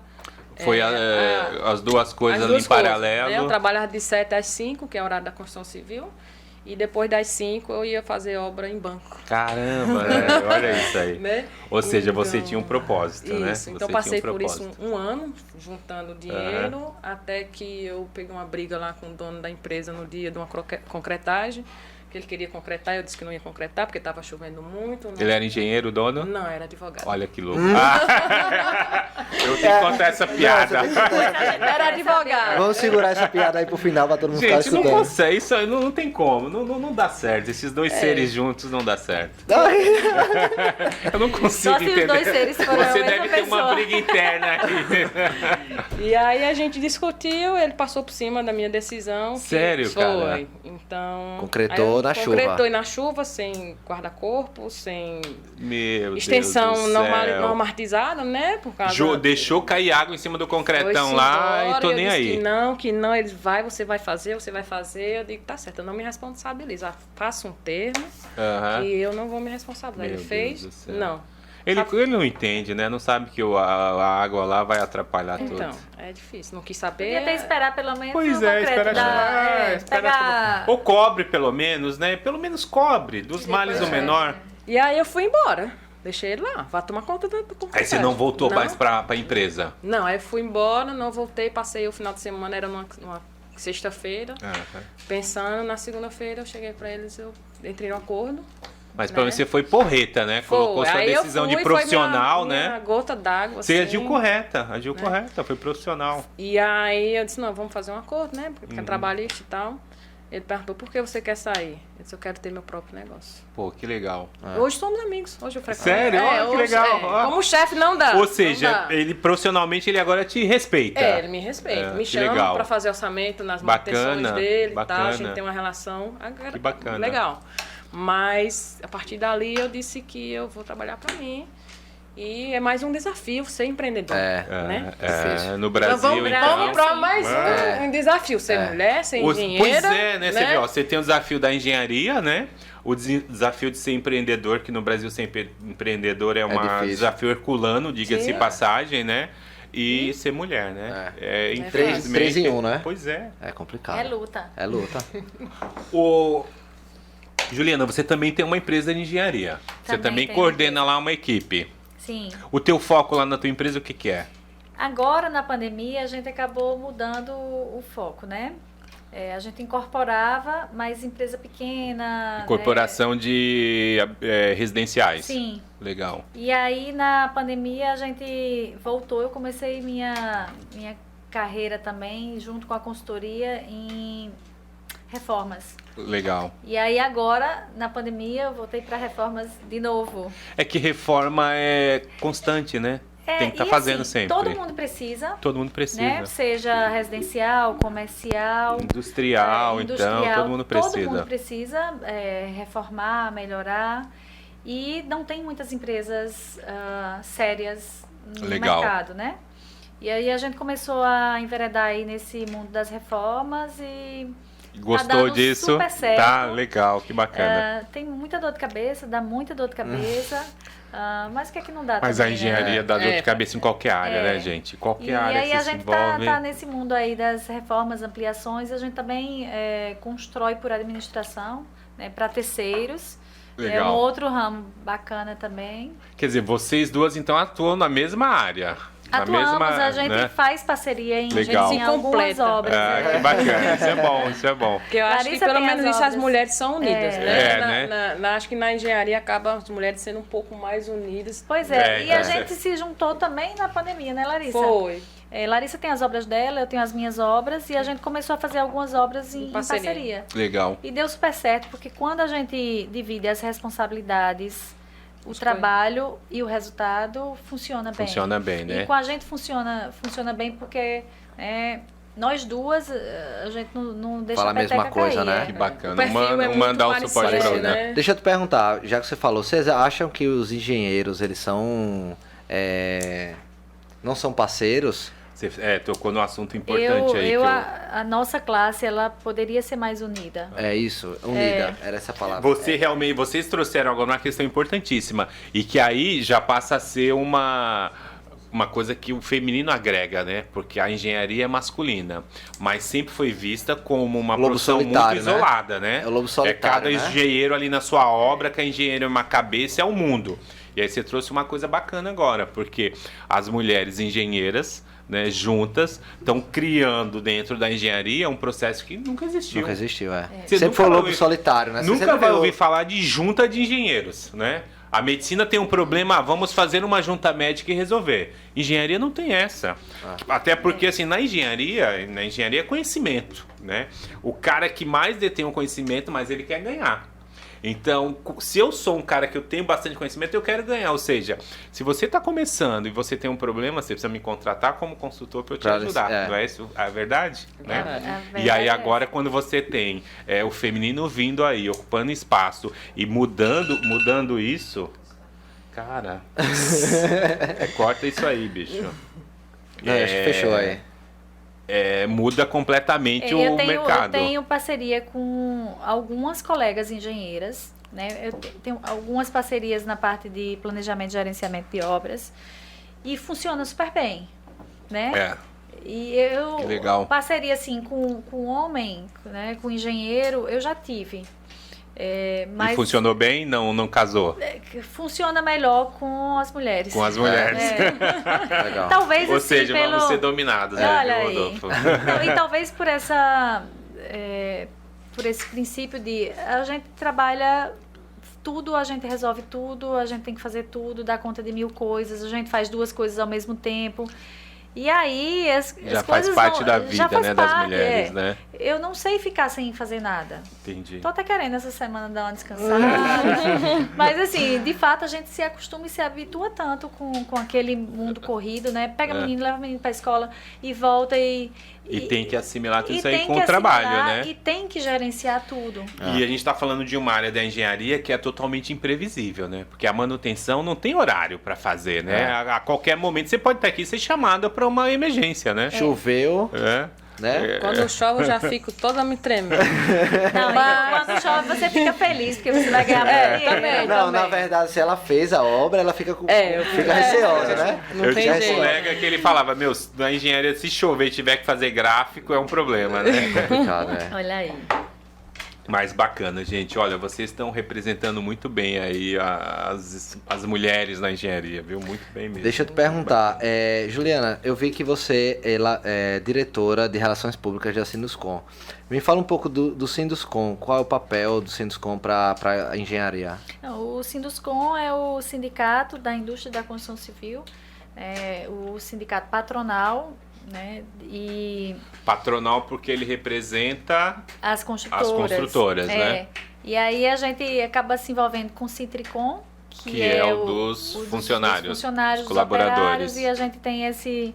Foi as duas coisas ali em paralelo. Né? Eu trabalhava de 7 às 5, que é o horário da construção civil. E depois das 5 eu ia fazer obra em banco. Caramba, né? Olha isso aí. Né? Ou seja, você tinha um propósito, né? Então passei por isso um ano, juntando dinheiro, até que eu peguei uma briga lá com o dono da empresa no dia de uma concretagem, que ele queria concretar, eu disse que não ia concretar, porque estava chovendo muito. Ele era engenheiro, dono? Não, era advogado. Olha que louco. Eu tenho que contar essa piada. Era advogado. Vamos segurar essa piada aí pro final pra todo mundo ficar Gente, escutando. não consegue, isso aí não tem como, não dá certo. Esses dois seres juntos não dá certo. Eu não consigo Só se entender. os dois seres forem Você a mesma deve ter uma pessoa. briga interna aí. E aí a gente discutiu, ele passou por cima da minha decisão. Sério, foi. cara? Então. Concretou na chuva. Concretou na chuva, sem guarda-corpo, sem Meu extensão Deus do céu. normatizada, né? Por causa. Deixou cair água em cima do concretão Foi-se lá embora, e tô eu nem disse aí. Que não, você vai fazer. Eu digo, tá certo, eu não me responsabilizo. Faça um termo Aham. que eu não vou me responsabilizar. Meu Ele fez? Deus do céu. Não. Ele não entende, né? Não sabe que a água lá vai atrapalhar Então, tudo. é difícil. Não quis saber. Podia até esperar pelo menos Pois o é, concreto espera pegar... Ou cobre pelo menos, né? Pelo menos cobre, dos males o menor. E aí eu fui embora. Deixei ele lá. Vai tomar conta do concreto. Aí você não voltou mais pra empresa. Não, aí eu fui embora, não voltei, passei o final de semana, era numa sexta-feira, pensando, na segunda-feira eu cheguei pra eles, eu entrei no acordo. Mas pelo menos você foi porreta, né? Colocou sua Aí eu decisão fui, de profissional, foi minha né? gota d'água. Você assim, agiu correta, foi profissional. E aí eu disse, não, vamos fazer um acordo, né? Porque é trabalhista e tal. Ele perguntou, por que você quer sair? Eu disse, eu quero ter meu próprio negócio. Pô, que legal. Hoje somos amigos, hoje eu frequento. Sério? Olha que hoje, legal. Ó. Como chefe não dá. Ou seja, não dá. ele profissionalmente ele agora te respeita. Ele me respeita, me que chama legal. pra fazer orçamento nas Bacana, manutenções dele e tal. A bacana. gente tem uma relação Que bacana. legal. Mas a partir dali eu disse que eu vou trabalhar pra mim. E é mais um desafio ser empreendedor. Né? No Brasil, vamos para mais um desafio. Ser mulher, ser engenheira. Pois é, né? Você viu, ó, você tem o desafio da engenharia, né? O desafio de ser empreendedor, que no Brasil ser empreendedor é um desafio herculano, diga-se passagem, né? E ser mulher, né? Três em um, né? Pois é. É complicado. É luta. É luta. Juliana, você também tem uma empresa de engenharia. Você também coordena lá uma equipe. Sim. O teu foco lá na tua empresa, o que é? Agora, na pandemia, a gente acabou mudando o foco, né? A gente incorporava mais empresa pequena. Incorporação de residenciais. Sim. Legal. E aí, na pandemia, a gente voltou. Eu comecei minha carreira também, junto com a consultoria, em reformas. Legal. E aí, agora, na pandemia, eu voltei para reformas de novo. É que reforma é constante, né? Tem que estar fazendo assim, sempre. Todo mundo precisa. Todo mundo precisa. Né? Seja residencial, comercial, industrial, então, todo mundo precisa. Todo mundo precisa reformar, melhorar. E não tem muitas empresas sérias no mercado, né? E aí a gente começou a enveredar aí nesse mundo das reformas e gostou disso? Super certo. Tá legal, que bacana. Tem muita dor de cabeça, dá muita dor de cabeça. Mas o que é que não dá Mas também, a engenharia dá dor de cabeça em qualquer área, né, gente? Qualquer área que se envolve. E aí a gente tá nesse mundo aí das reformas, ampliações, a gente também constrói por administração, né, para terceiros. Legal. É um outro ramo bacana também. Quer dizer, vocês duas então atuam na mesma área. Atuamos, a gente faz parceria em algumas obras. Que bacana, isso é bom. Porque eu acho que pelo menos isso as mulheres são unidas, né? Acho que na engenharia acaba as mulheres sendo um pouco mais unidas. Pois é, e a gente se juntou também na pandemia, né, Larissa? Foi. Larissa tem as obras dela, eu tenho as minhas obras e a gente começou a fazer algumas obras em parceria. Legal. E deu super certo, porque quando a gente divide as responsabilidades, o trabalho e o resultado funciona bem. Funciona bem, né? E com a gente funciona bem porque nós duas, a gente não deixa Fala a mesma coisa, cair, né? Que bacana. Mandar o suporte para né? Deixa eu te perguntar, já que você falou, vocês acham que os engenheiros, eles são... não são parceiros? Você tocou num assunto importante aí. A nossa classe, ela poderia ser mais unida. É isso, unida, era essa palavra. Vocês trouxeram agora uma questão importantíssima e que aí já passa a ser uma coisa que o feminino agrega, né? Porque a engenharia é masculina, mas sempre foi vista como uma profissão muito isolada, né? É o lobo solitário, cada engenheiro ali na sua obra, que a engenheiro é uma cabeça, é o mundo. E aí você trouxe uma coisa bacana agora, porque as mulheres engenheiras, né, juntas, estão criando dentro da engenharia um processo que nunca existiu. Nunca existiu, Você sempre foi o lobo solitário, né? Nunca vai ouvir falar de junta de engenheiros, né? A medicina tem um problema, vamos fazer uma junta médica e resolver. Engenharia não tem essa. Até porque, assim, na engenharia é conhecimento, né? O cara que mais detém o conhecimento, mais ele quer ganhar. Então, se eu sou um cara que eu tenho bastante conhecimento, eu quero ganhar. Ou seja, se você está começando e você tem um problema, você precisa me contratar como consultor para eu te ajudar. Não é isso a verdade? Né? E aí agora, quando você tem o feminino vindo aí, ocupando espaço e mudando isso, cara, corta isso aí, bicho. Acho que fechou aí. Muda completamente o mercado. Eu tenho parceria com algumas colegas engenheiras, né? Eu tenho algumas parcerias na parte de planejamento e gerenciamento de obras e funciona super bem, né? E que legal. Parceria assim com homem, né? Com engenheiro, eu já tive. Mas e funcionou bem? Não casou? Funciona melhor com as mulheres. Com as mulheres. Legal. Talvez Ou assim, seja, vamos ser dominados, né? Olha aí. E talvez por esse princípio de a gente trabalha tudo, a gente resolve tudo, a gente tem que fazer tudo, dá conta de 1000 coisas, a gente faz 2 coisas ao mesmo tempo. E aí as faz coisas parte da vida, né, das mulheres, né? Eu não sei ficar sem fazer nada. Entendi. Tô até querendo essa semana dar uma descansada. Mas assim, de fato a gente se acostuma e se habitua tanto com aquele mundo corrido, né? Pega menino, leva menino pra escola e volta e tem que assimilar tudo isso aí com o trabalho, né? E tem que gerenciar tudo. E a gente está falando de uma área da engenharia que é totalmente imprevisível, né? Porque a manutenção não tem horário para fazer, né? A qualquer momento você pode estar aqui e ser chamada para uma emergência, né? Choveu. Né? Quando chove eu já fico toda me tremendo. Quando chove você fica feliz, porque você vai ganhar também. Na verdade, se ela fez a obra, ela fica receosa, né? Não tem jeito. Um colega que ele falava, na engenharia, se chover e tiver que fazer gráfico, é um problema, né? É complicado, né? Olha aí. Mas bacana, gente. Olha, vocês estão representando muito bem aí as mulheres na engenharia, viu? Muito bem mesmo. Deixa eu te perguntar, Juliana, eu vi que você é diretora de Relações Públicas da Sinduscom. Me fala um pouco do Sinduscom. Qual é o papel do Sinduscom para a engenharia? O Sinduscom é o sindicato da indústria da construção civil, o sindicato patronal, né? E patronal porque ele representa as construtoras, né? E aí a gente acaba se envolvendo com o Sintricom, que é o dos funcionários, dos colaboradores, e a gente tem esse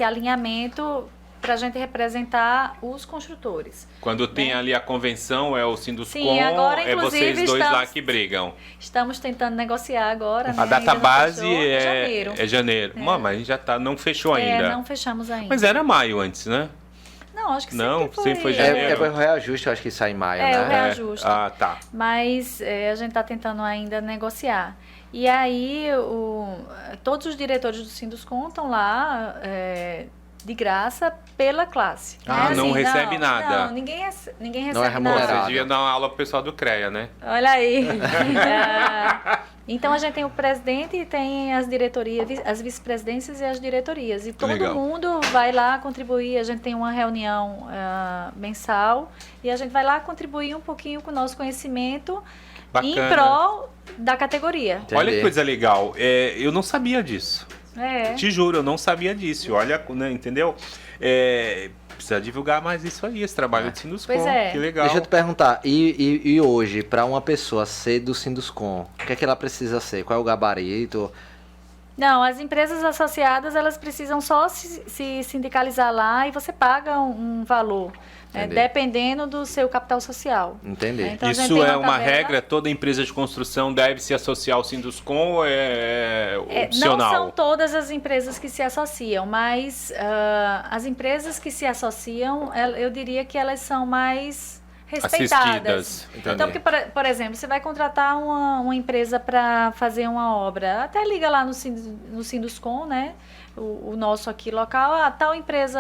alinhamento para a gente representar os construtores. Quando tem ali a convenção, é o Sinduscom, sim, agora, vocês dois lá que brigam. Estamos tentando negociar agora, né? A data base é janeiro. Mas a gente já não fechou ainda. Não fechamos ainda. Mas era maio antes, né? Não, acho que sempre foi janeiro. O reajuste, eu acho que sai em maio, né? O reajuste. Tá. Mas a gente está tentando ainda negociar. E aí, todos os diretores do Sinduscom estão lá de graça pela classe. Não recebe nada. Não, ninguém recebe não é remunerado. nada. Você devia dar uma aula pro pessoal do CREA, né? Olha aí. Então a gente tem o presidente e tem as diretorias, as vice-presidências e as diretorias. E todo mundo vai lá contribuir. A gente tem uma reunião mensal e a gente vai lá contribuir um pouquinho com o nosso conhecimento. Bacana. Em prol da categoria. Entendi. Olha que coisa legal. Eu não sabia disso. Te juro, eu não sabia disso. Olha, né, entendeu? Precisa divulgar mais isso aí, esse trabalho de Sinduscom. Que legal. Deixa eu te perguntar, e hoje, para uma pessoa ser do Sinduscom, o que é que ela precisa ser? Qual é o gabarito? Não, as empresas associadas, elas precisam só se sindicalizar lá e você paga um valor. Dependendo do seu capital social. Entendi. Então, isso é uma regra? Toda empresa de construção deve se associar ao Sinduscom ou é opcional? Não são todas as empresas que se associam, mas as empresas que se associam, eu diria que elas são mais respeitadas. Então, porque, por exemplo, você vai contratar uma empresa para fazer uma obra, até liga lá no Sinduscom, né? O nosso aqui local, tal empresa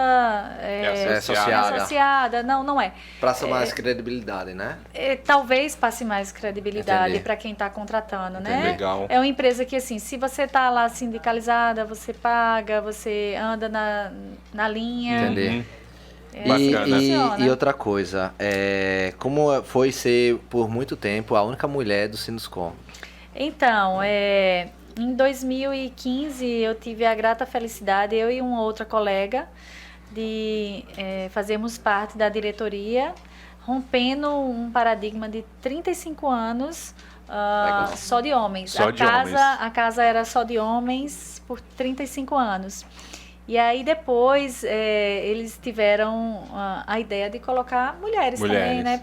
associada. Não é. Passa mais credibilidade, né? Talvez passe mais credibilidade para quem está contratando, né? Legal. É uma empresa que, assim, se você está lá sindicalizada, você paga, você anda na linha. Entendi. E outra coisa, como foi ser por muito tempo a única mulher do Sinduscom? Então, em 2015 eu tive a grata felicidade, eu e uma outra colega, de fazermos parte da diretoria, rompendo um paradigma de 35 anos só de homens. A casa era só de homens por 35 anos. E aí depois eles tiveram a ideia de colocar mulheres também, né?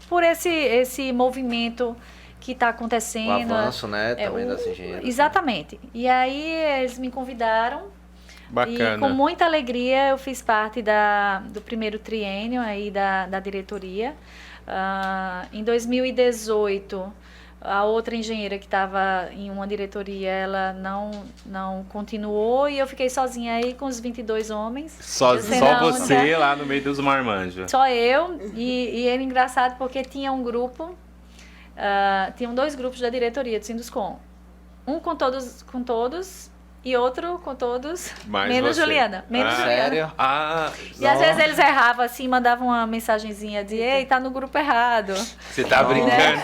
Por esse movimento que está acontecendo. O avanço, né? Também das engenheiras. Exatamente. E aí eles me convidaram. Bacana. E com muita alegria eu fiz parte do primeiro triênio aí da diretoria. Em 2018, a outra engenheira que estava em uma diretoria, ela não continuou e eu fiquei sozinha aí com os 22 homens. Só você lá no meio dos marmanjos. Só eu. E era engraçado porque tinha um grupo, tinham 2 grupos da diretoria do Sinduscom. Um com todos e outro com todos, menos Juliana. Sério? E às vezes eles erravam assim, mandavam uma mensagenzinha de ei, tá no grupo errado. Você tá brincando.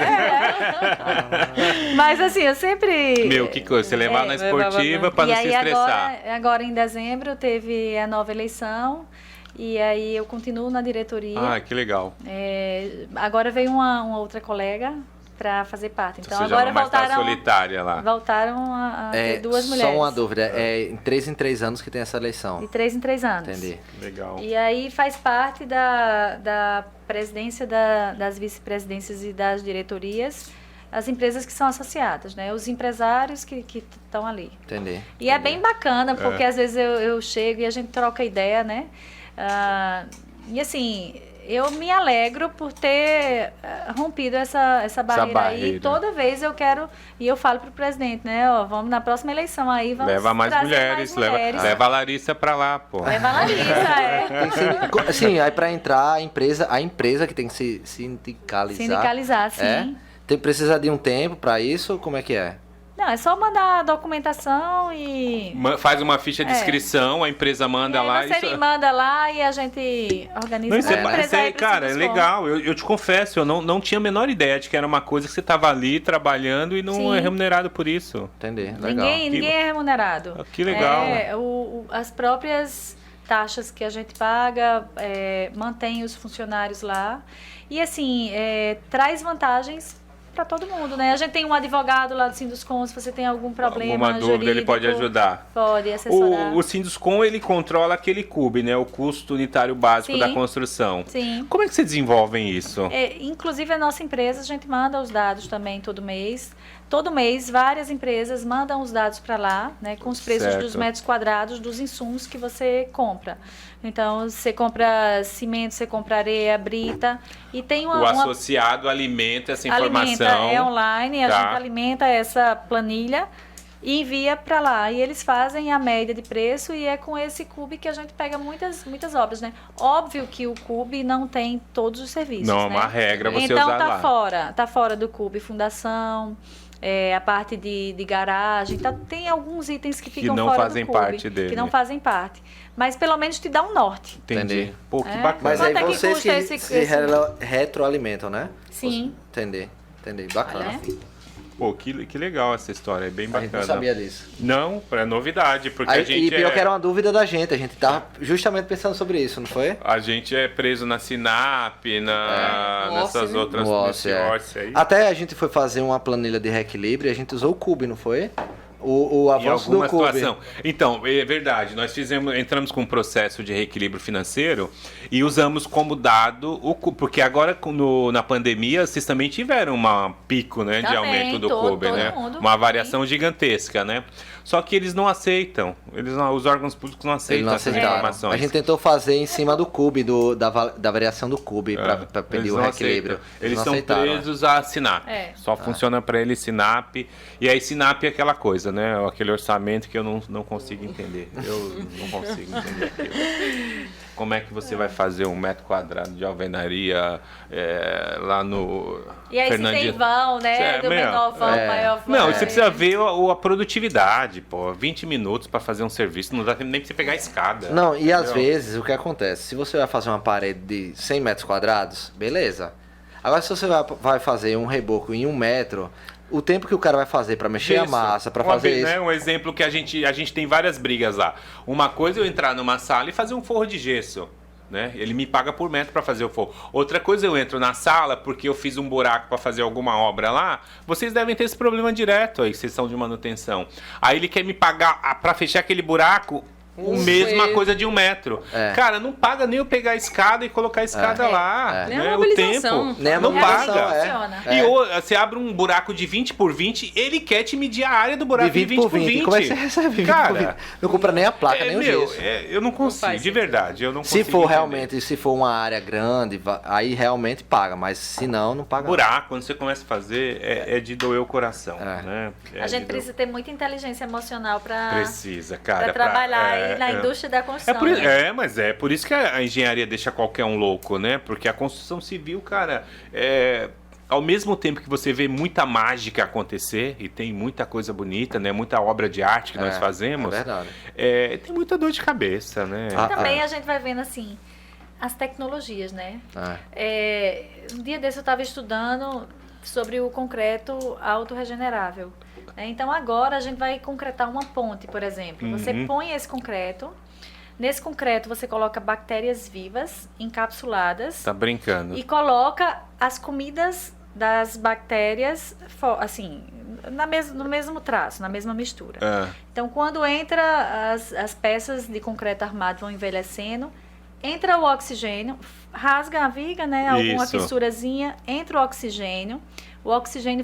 Mas assim, eu sempre... Que coisa, você levava na esportiva para não se estressar. Agora em dezembro teve a nova eleição e aí eu continuo na diretoria. Que legal. Agora veio uma outra colega para fazer parte. Então você agora já não tá solitária lá. Voltaram a ter 2 mulheres. Só uma dúvida, em 3 em 3 anos que tem essa eleição. De 3 em 3 anos. Entendi. Legal. E aí faz parte da presidência, das vice-presidências e das diretorias, as empresas que são associadas, né? Os empresários que estão ali. Entendi. E é bem bacana, porque às vezes eu chego e a gente troca ideia, né? E assim, eu me alegro por ter rompido essa barreira aí. Toda vez eu quero, e eu falo pro presidente, né? Vamos na próxima eleição aí, vamos leva mais mulheres. Leva a Larissa pra lá, pô. Leva a Larissa, Sim, aí pra entrar a empresa que tem que se sindicalizar. Sindicalizar, sim. Precisa de um tempo pra isso? Como é que é? Não, é só mandar a documentação e... Faz uma ficha de inscrição, a empresa manda lá. Você me manda lá e a gente organiza. Cara, é legal. Eu te confesso, eu não tinha a menor ideia de que era uma coisa que você estava ali trabalhando e não é remunerado por isso. Entendi, legal. Ninguém é remunerado. Que legal. As próprias taxas que a gente paga, mantém os funcionários lá. E assim, traz vantagens para todo mundo, né? A gente tem um advogado lá do Sinduscom, se você tem algum problema alguma dúvida, jurídico, ele pode ajudar. Pode assessorar. O Sinduscom, ele controla aquele CUB, né? O custo unitário básico da construção. Sim. Como é que vocês desenvolvem isso? Inclusive, a nossa empresa, a gente manda os dados também todo mês. Todo mês, várias empresas mandam os dados para lá, né? Com os preços dos metros quadrados dos insumos que você compra. Então, você compra cimento, você compra areia, brita. E tem o associado alimenta essa informação. É online, a gente alimenta essa planilha e envia para lá. E eles fazem a média de preço e é com esse CUB que a gente pega muitas obras, né? Óbvio que o CUB não tem todos os serviços, não, né? é uma regra você então, usar lá. Tá fora do CUB, fundação... a parte de garagem, tem alguns itens que ficam fora do CUB, parte dele. que não fazem parte. Mas pelo menos te dá um norte. Entendi. Pô, que bacana. Mas aí vocês que se retroalimentam, né? Sim. Entendi. Bacana. Pô, que legal essa história, é bem bacana. A gente não sabia disso. Não, é novidade, porque aí, a gente e pior que era uma dúvida da gente, a gente tá justamente pensando sobre isso, não foi? A gente é preso na Sinap, nessas outras OSCE aí. Até a gente foi fazer uma planilha de reequilíbrio e a gente usou o CUB, não foi? O avanço do CUB. Situação. Então, é verdade, nós entramos com um processo de reequilíbrio financeiro e usamos como dado o CUB, porque agora na pandemia vocês também tiveram um pico, né, de aumento do CUB, né? Uma variação gigantesca, né? Só que eles não aceitam, os órgãos públicos não aceitam essas informações. A gente tentou fazer em cima do CUB, da variação do CUB, para pedir o reequilíbrio. Eles são presos à Sinap. Só funciona para eles Sinap. E aí Sinap é aquela coisa, né? Aquele orçamento que eu não consigo entender. Eu não consigo entender aquilo. Como é que você vai fazer 1 metro quadrado de alvenaria lá no... E aí se tem vão, né? Do menor vão, maior vão. Não, você precisa ver a produtividade, pô. 20 minutos para fazer um serviço, não dá nem pra você pegar a escada. Não, e às vezes o que acontece? Se você vai fazer uma parede de 100 metros quadrados, beleza. Agora se você vai fazer um reboco em 1 metro, o tempo que o cara vai fazer para mexer a massa, para fazer isso. Né, um exemplo que a gente tem várias brigas lá. Uma coisa é eu entrar numa sala e fazer um forro de gesso. Né? Ele me paga por metro para fazer o forro. Outra coisa, eu entro na sala porque eu fiz um buraco para fazer alguma obra lá. Vocês devem ter esse problema direto aí, vocês são de manutenção. Aí ele quer me pagar para fechar aquele buraco mesma coisa de 1 metro. Cara, não paga nem eu pegar a escada e colocar a escada lá. Nem né? a o tempo. Nem a não paga. E você abre um buraco de 20 por 20, ele quer te medir a área do buraco de 20 por 20. Como é que você recebe 20 Cara, por 20? Não compra nem a placa, nem o gesso. Eu não consigo, de verdade. Eu não consigo se for realmente, se for uma área grande, aí realmente paga. Mas se não, não paga. Buraco, quando você começa a fazer, é de doer o coração. Né? A gente precisa ter muita inteligência emocional para trabalhar na indústria da construção. Mas é por isso que a engenharia deixa qualquer um louco, né? Porque a construção civil, cara, ao mesmo tempo que você vê muita mágica acontecer, e tem muita coisa bonita, né? Muita obra de arte que nós fazemos. É verdade. Tem muita dor de cabeça, né? Também a gente vai vendo assim, as tecnologias, né? Um dia desse eu estava estudando sobre o concreto autorregenerável. Então agora a gente vai concretar uma ponte, por exemplo. Você põe esse concreto, nesse concreto você coloca bactérias vivas, encapsuladas. Tá brincando. E coloca as comidas das bactérias, assim, no mesmo traço, na mesma mistura. Então quando entra as peças de concreto armado vão envelhecendo, entra o oxigênio, rasga a viga, né? Alguma fissurazinha, entra o oxigênio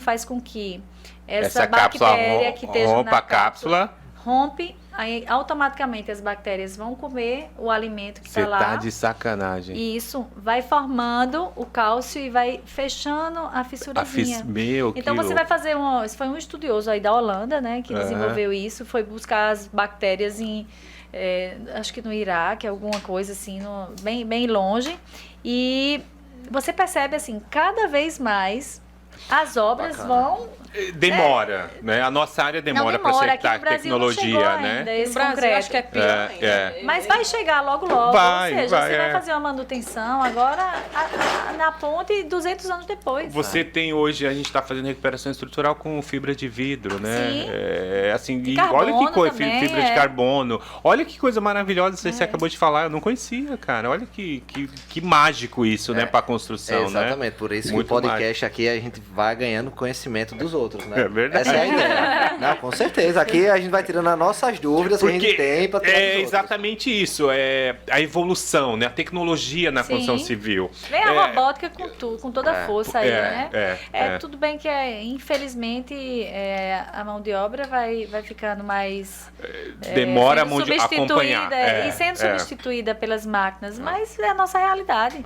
faz com que essa bactéria que esteja na cápsula rompe, aí automaticamente as bactérias vão comer o alimento que está lá. Você tá de sacanagem. E isso vai formando o cálcio e vai fechando a fissurazinha. Então você vai fazer isso foi um estudioso aí da Holanda, né, que desenvolveu isso, foi buscar as bactérias em acho que no Iraque, alguma coisa assim, bem longe. E você percebe assim, cada vez mais as obras vão... Demora, né? A nossa área demora para acertar a tecnologia, né? No Brasil, acho que é pior ainda. Mas vai chegar logo. Ou seja, você vai fazer uma manutenção agora na ponte 200 anos depois. Você tem hoje, a gente está fazendo recuperação estrutural com fibra de vidro, né? Sim. Assim, de olha que coisa, também, fibra de carbono. Olha que coisa maravilhosa você acabou de falar. Eu não conhecia, cara. Olha que mágico isso, né? Para a construção, exatamente. Né? Por isso Muito que o podcast mágico. Aqui a gente vai ganhando conhecimento dos outros, né? É verdade. Essa é a ideia. Não, com certeza. Aqui a gente vai tirando as nossas dúvidas que a gente tem para tirar dos outros. Exatamente isso. É a evolução, né? A tecnologia na construção civil. Vem a robótica com toda a força aí, né? Tudo bem que, infelizmente, a mão de obra vai ficando mais... demora muito a acompanhar. E sendo substituída pelas máquinas, mas é a nossa realidade.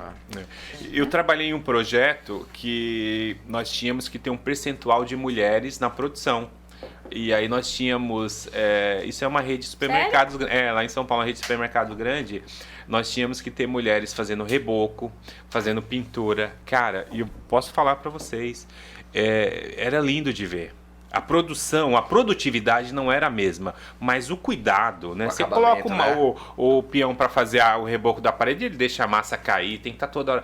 Eu trabalhei em um projeto que nós tínhamos que ter um percentual de mulheres na produção. E aí nós tínhamos... isso é uma rede de supermercados... lá em São Paulo, uma rede de supermercado grande. Nós tínhamos que ter mulheres fazendo reboco, fazendo pintura. Cara, e eu posso falar para vocês, era lindo de ver. A produtividade não era a mesma, mas o cuidado, né? Você coloca o peão para fazer o reboco da parede, ele deixa a massa cair, tem que estar toda hora...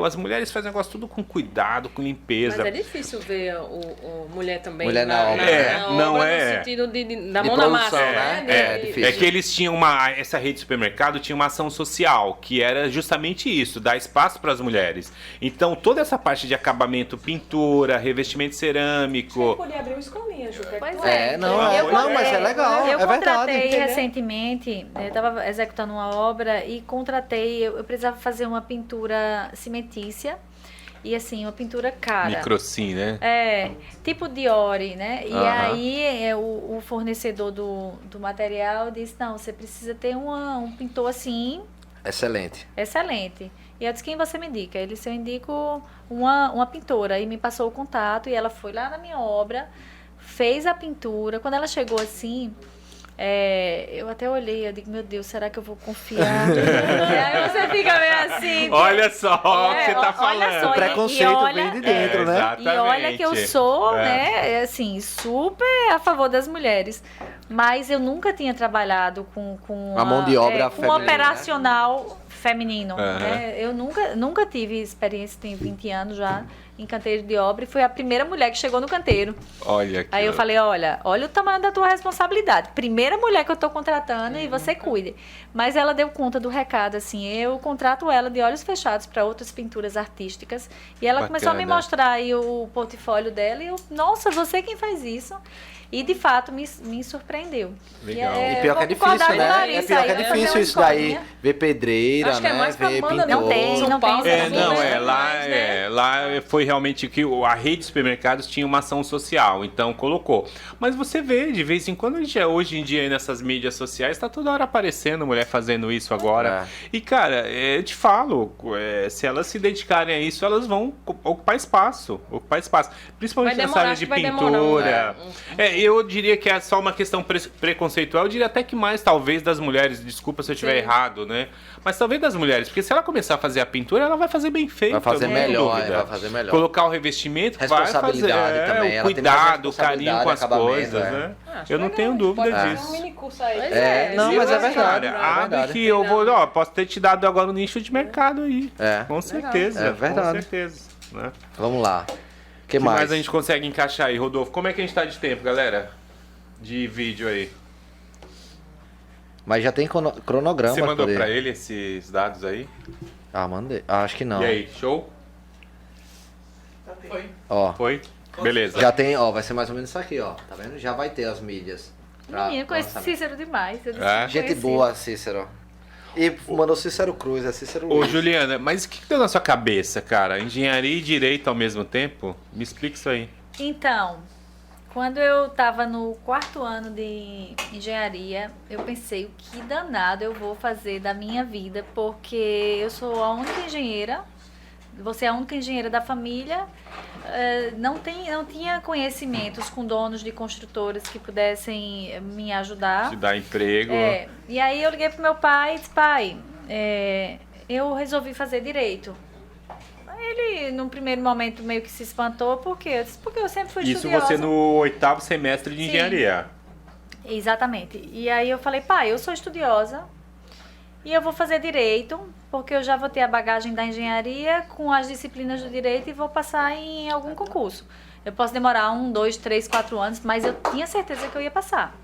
As mulheres fazem o negócio tudo com cuidado, com limpeza. Mas é difícil ver o mulher também mulher na obra. Não é. No sentido da mão na massa, né? É difícil. É que eles tinham essa rede de supermercado tinha uma ação social, que era justamente isso, dar espaço para as mulheres. Então, toda essa parte de acabamento, pintura, revestimento cerâmico... Você podia abrir um escolinha, Ju. Pois mas é legal. Eu contratei verdade. recentemente, eu estava executando uma obra e contratei, eu precisava fazer uma pintura cimentícia. E assim, uma pintura cara. Microcim, né? Tipo Diori, né? E aí o fornecedor do material disse, não, você precisa ter um pintor assim... Excelente. E eu disse, quem você me indica? Ele disse, eu indico uma pintora. E me passou o contato e ela foi lá na minha obra, fez a pintura. Quando ela chegou assim... eu até olhei, eu digo, meu Deus, será que eu vou confiar? E aí você fica meio assim... Olha só o que você tá falando. O preconceito vem de dentro, né? Exatamente. E olha que eu sou, né, assim, super a favor das mulheres. Mas eu nunca tinha trabalhado com a mão de obra com feminina, operacional feminino. Né? Eu nunca tive experiência, tenho 20 anos já, em canteiro de obra e foi a primeira mulher que chegou no canteiro. Olha aqui. Aí eu falei, olha o tamanho da tua responsabilidade. Primeira mulher que eu tô contratando e você cuide. Mas ela deu conta do recado, assim, eu contrato ela de olhos fechados para outras pinturas artísticas. E ela começou a me mostrar aí o portfólio dela e eu, nossa, você quem faz isso? E, de fato, me surpreendeu. Legal. E pior que é difícil, né? Larissa, pior que é difícil isso daí. Ver pedreira, acho que é mais ver pintor. Não tem. Lá foi realmente que a rede de supermercados tinha uma ação social, então colocou. Mas você vê, de vez em quando, hoje em dia, nessas mídias sociais, tá toda hora aparecendo mulher fazendo isso agora. E, cara, eu te falo, se elas se dedicarem a isso, elas vão ocupar espaço. Principalmente nessa área de pintura. Eu diria que é só uma questão preconceitual. Eu diria até que mais, talvez, das mulheres. Desculpa se eu estiver errado, né? Mas talvez das mulheres. Porque se ela começar a fazer a pintura, ela vai fazer bem feito. Vai fazer melhor, Colocar o revestimento, vai fazer. Também. O cuidado, o carinho com as coisas, né? Eu não tenho dúvida disso. Um mini curso aí. Não, mas é verdade. Abre que eu vou... posso ter te dado agora um nicho de mercado aí. Com certeza. É verdade. Com certeza. Né? Vamos lá. O que mais a gente consegue encaixar aí, Rodolfo? Como é que a gente tá de tempo, galera? De vídeo aí. Mas já tem cronograma. Você mandou pra ele esses dados aí? Mandei. Acho que não. E aí, show? Foi. Foi? Beleza. Já tem, vai ser mais ou menos isso aqui, Tá vendo? Já vai ter as mídias. Menino, conheço Cícero demais. Gente boa, Cícero. E mandou Cícero Cruz, é Cícero Luiz. Ô, Juliana, mas o que deu na sua cabeça, cara? Engenharia e direito ao mesmo tempo? Me explica isso aí. Então, quando eu estava no 4º ano de engenharia, eu pensei, o que danado eu vou fazer da minha vida, porque eu sou a única engenheira, você é a única engenheira da família, não tinha conhecimentos com donos de construtoras que pudessem me ajudar. Te dar emprego. E aí eu liguei pro meu pai e disse, pai, eu resolvi fazer direito. Ele, num primeiro momento, meio que se espantou, porque eu sempre fui estudiosa. Isso você no 8º semestre de engenharia. Exatamente. E aí eu falei, pai, eu sou estudiosa e eu vou fazer direito, porque eu já vou ter a bagagem da engenharia com as disciplinas do direito e vou passar em algum concurso. Eu posso demorar 1, 2, 3, 4 anos, mas eu tinha certeza que eu ia passar.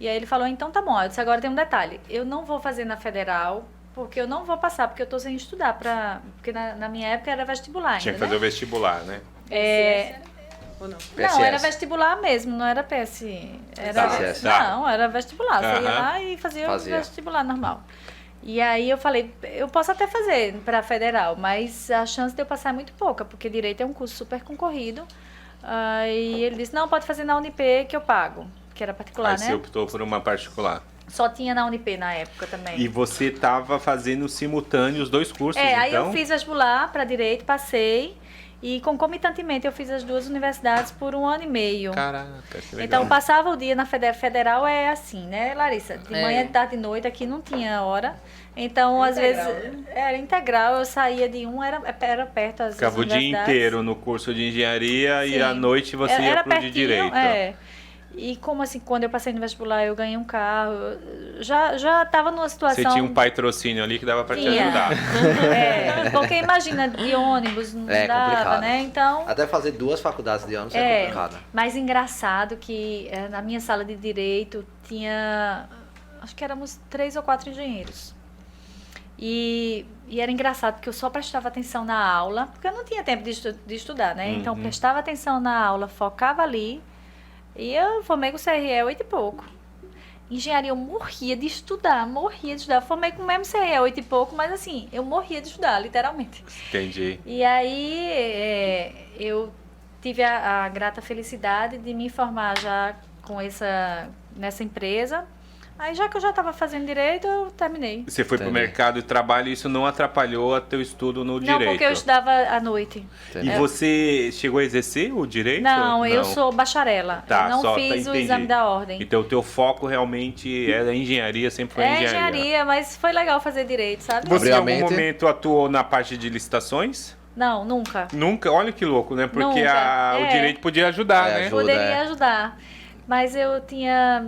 E aí ele falou, então tá bom. Eu disse, agora tem um detalhe, eu não vou fazer na federal, porque eu não vou passar, porque eu tô sem estudar, porque na minha época era vestibular ainda, Tinha que fazer o vestibular, né? Ou não? Não, era vestibular mesmo, não era PS. Não, era vestibular. Você ia lá e fazia o vestibular normal. E aí eu falei, eu posso até fazer para a federal, mas a chance de eu passar é muito pouca, porque direito é um curso super concorrido. Aí ele disse, não, pode fazer na Unip que eu pago, que era particular, né? Aí você optou por uma particular. Só tinha na Unip na época também. E você estava fazendo simultâneo os dois cursos, então? Aí eu fiz vestibular para direito, passei. E concomitantemente eu fiz as duas universidades por 1 ano e meio. Caraca, que legal. Então passava o dia na federal, é assim, né, Larissa? De manhã, de tarde e noite, aqui não tinha hora. Então, às vezes, era integral, eu saía de era perto às ficava o dia inteiro no curso de engenharia. Sim. E à noite você ia pro de direito. E como assim, quando eu passei no vestibular, eu ganhei um carro, já estava numa situação... Você tinha um patrocínio ali que dava para te ajudar. Porque imagina, de ônibus não dava, complicado, né? Então... Até fazer 2 faculdades de ônibus é complicado. Mas engraçado que na minha sala de direito tinha, acho que éramos 3 ou 4 engenheiros. E era engraçado, porque eu só prestava atenção na aula, porque eu não tinha tempo de estudar, né? Então, prestava atenção na aula, focava ali. E eu formei com CRE 8 e pouco. Engenharia eu morria de estudar. Formei com o mesmo CRE 8 e pouco, mas assim, eu morria de estudar, literalmente. Entendi. E aí eu tive a grata felicidade de me formar já nessa empresa. Aí já que eu já estava fazendo direito, eu terminei. Você foi para o mercado de trabalho e isso não atrapalhou o teu estudo no direito? Não, porque eu estudava à noite. E você chegou a exercer o direito? Não, eu sou bacharela. Eu não fiz o exame da ordem. Então o teu foco realmente era engenharia, sempre foi engenharia. Engenharia, mas foi legal fazer direito, sabe? Você em algum momento atuou na parte de licitações? Não, nunca. Nunca? Olha que louco, né? Porque o direito podia ajudar, né? Poderia ajudar. Mas eu tinha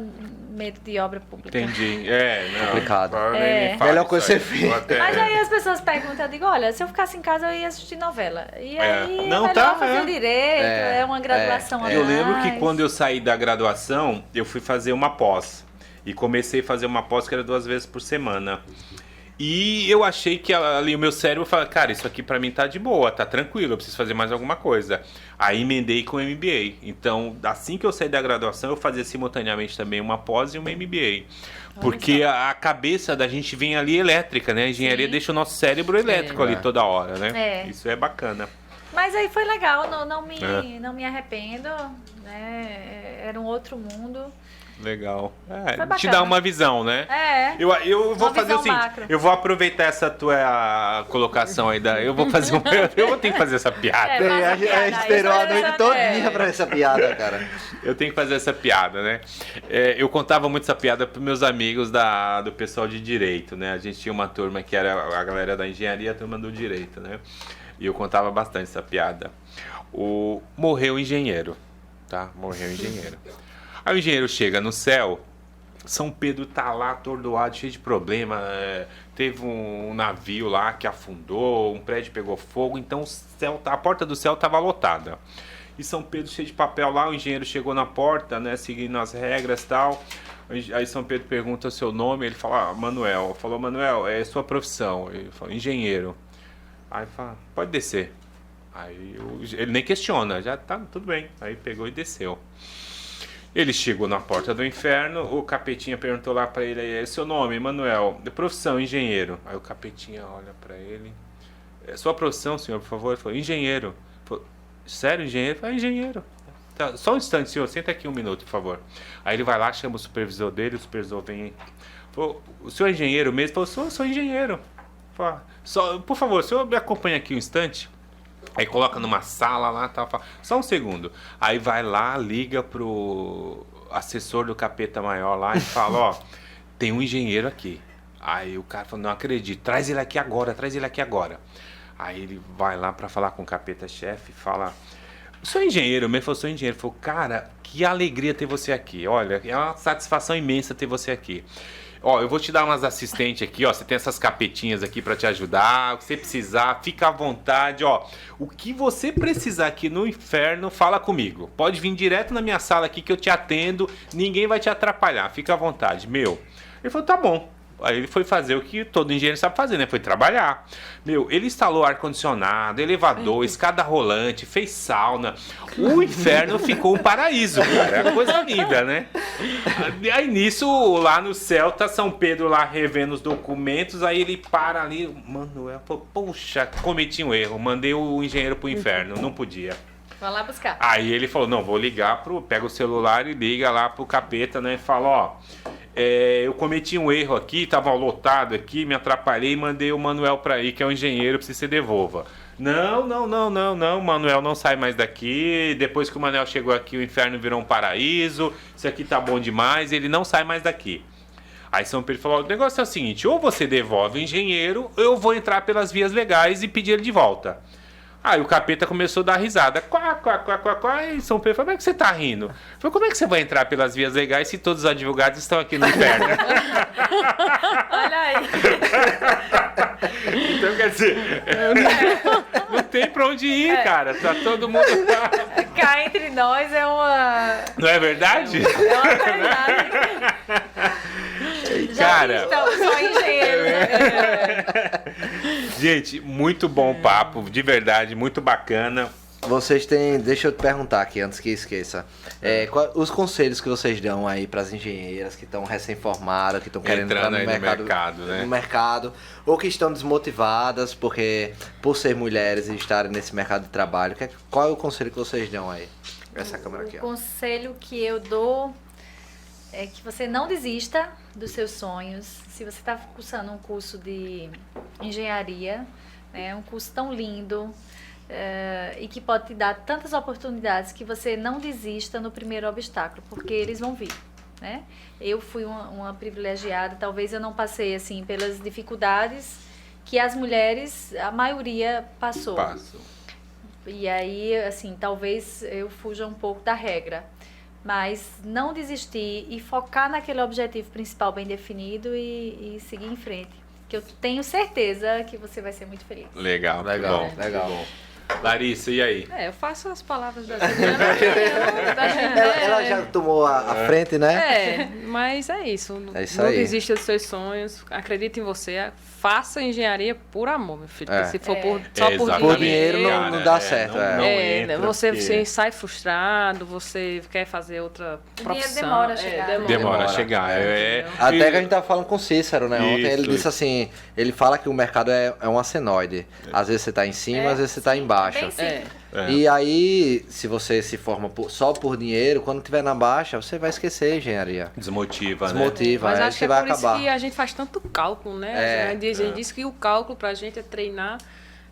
medo de obra pública. Entendi. Não. Complicado. Melhor coisa você fez. Mas aí as pessoas perguntam, eu digo, olha, se eu ficasse em casa eu ia assistir novela. E aí não, melhor fazer direito, uma graduação. Eu lembro que quando eu saí da graduação, eu fui fazer uma pós. E comecei a fazer uma pós que era 2 vezes por semana. E eu achei que ali o meu cérebro falava, cara, isso aqui pra mim tá de boa, tá tranquilo, eu preciso fazer mais alguma coisa. Aí emendei com o MBA. Então, assim que eu saí da graduação, eu fazia simultaneamente também uma pós e uma MBA. Porque a cabeça da gente vem ali elétrica, né? A engenharia deixa o nosso cérebro elétrico ali toda hora, né? Isso é bacana. Mas aí foi legal, não me arrependo, né? Era um outro mundo. Legal. Te dá uma visão, né? Eu vou fazer assim, macro. Eu vou aproveitar essa tua colocação aí eu vou fazer eu vou ter que fazer essa piada. A gente esperou a noite todinha pra essa piada, cara. Eu tenho que fazer essa piada, né? Eu contava muito essa piada pros meus amigos do pessoal de direito, né? A gente tinha uma turma que era a galera da engenharia e a turma do direito, né? E eu contava bastante essa piada. Morreu o engenheiro, tá? Morreu o engenheiro. Aí o engenheiro chega no céu, São Pedro tá lá atordoado, cheio de problema, teve um navio lá que afundou, um prédio pegou fogo, então a porta do céu tava lotada. E São Pedro cheio de papel lá, o engenheiro chegou na porta, né, seguindo as regras e tal. Aí São Pedro pergunta o seu nome, ele fala, Manuel. Falou, Manuel, é sua profissão? Ele falou, engenheiro. Aí fala, pode descer. Aí ele nem questiona, já tá, tudo bem. Aí pegou e desceu. Ele chegou na porta do inferno, o capetinha perguntou lá pra ele, seu nome, Manuel, de profissão, engenheiro. Aí o capetinha olha pra ele, sua profissão, senhor, por favor? Ele falou, engenheiro. Falou, sério, engenheiro? Ele falou, engenheiro. Tá, só um instante, senhor, senta aqui 1 minuto, por favor. Aí ele vai lá, chama o supervisor dele, o supervisor vem, falou, o senhor é engenheiro mesmo? Ele falou, sou engenheiro. Falou, por favor, o senhor me acompanha aqui um instante? Aí coloca numa sala lá, tal, só um segundo. Aí vai lá, liga pro assessor do capeta maior lá e fala, ó, tem um engenheiro aqui. Aí o cara fala, não acredito, traz ele aqui agora. Aí ele vai lá pra falar com o capeta-chefe e fala, sou engenheiro mesmo, eu sou engenheiro. Ele falou, cara, que alegria ter você aqui, olha, é uma satisfação imensa ter você aqui. Ó, eu vou te dar umas assistentes aqui, ó. Você tem essas capetinhas aqui pra te ajudar. O que você precisar, fica à vontade, ó. O que você precisar aqui no inferno, fala comigo. Pode vir direto na minha sala aqui que eu te atendo. Ninguém vai te atrapalhar. Fica à vontade, meu. Ele falou, tá bom. Aí ele foi fazer o que todo engenheiro sabe fazer, né? Foi trabalhar. Meu, ele instalou ar-condicionado, elevador, escada rolante, fez sauna. O inferno ficou um paraíso, cara. É coisa linda, né? Aí nisso, lá no céu, tá São Pedro lá revendo os documentos. Aí ele para ali, Manuel, falou, poxa, cometi um erro. Mandei o engenheiro pro inferno, não podia. Vai lá buscar. Aí ele falou, não, vou ligar pega o celular e liga lá pro capeta, né? E fala, ó, eu cometi um erro aqui, tava lotado aqui, me atrapalhei e mandei o Manuel pra aí, que é o engenheiro, precisa você devolva. Não, o Manuel não sai mais daqui, depois que o Manuel chegou aqui, o inferno virou um paraíso, isso aqui tá bom demais, ele não sai mais daqui. Aí São Pedro falou, o negócio é o seguinte, ou você devolve o engenheiro, ou eu vou entrar pelas vias legais e pedir ele de volta. Aí o capeta começou a dar risada. Quá. E São Pedro falou, como é que você tá rindo? Falei, como é que você vai entrar pelas vias legais se todos os advogados estão aqui no inferno? Olha aí. Então, quer dizer, não tem pra onde ir, cara. Tá todo mundo... Cá entre nós é uma... Não é verdade? É uma verdade. Cara, estamos só engenheiros. Gente, muito bom o papo, de verdade, muito bacana. Vocês têm, deixa eu te perguntar aqui antes que esqueça, os conselhos que vocês dão aí para as engenheiras que estão recém-formadas, que estão querendo entrar no mercado, né? No mercado, ou que estão desmotivadas por ser mulheres e estarem nesse mercado de trabalho, qual é o conselho que vocês dão aí? Essa câmera aqui, ó. O conselho que eu dou é que você não desista dos seus sonhos. Se você está cursando um curso de engenharia, né, um curso tão lindo e que pode te dar tantas oportunidades, que você não desista no primeiro obstáculo, porque eles vão vir, né? Eu fui uma privilegiada, talvez eu não passei assim pelas dificuldades que as mulheres, a maioria passou. E aí, assim, talvez eu fuja um pouco da regra. Mas não desistir e focar naquele objetivo principal bem definido e seguir em frente. Que eu tenho certeza que você vai ser muito feliz. Legal. Bom. Larissa, e aí? Eu faço as palavras da Juliana. Ela já tomou a frente, né? Mas é isso. É isso não aí. desista dos seus sonhos, acredite em você, faça engenharia por amor, meu filho. Se for só por dinheiro não dá certo. Você sai frustrado, você quer fazer outra profissão. Demora a chegar. Demora a chegar. Até que a gente tava falando com o Cícero, né? Ontem ele disse assim, ele fala que o mercado é um senoide. Às vezes você tá em cima, às vezes você tá embaixo. E aí, se você se forma só por dinheiro, quando tiver na baixa, você vai esquecer a engenharia. Desmotiva, né? Mas acho que vai por acabar. Isso que a gente faz tanto cálculo, né? A gente diz que o cálculo pra gente é treinar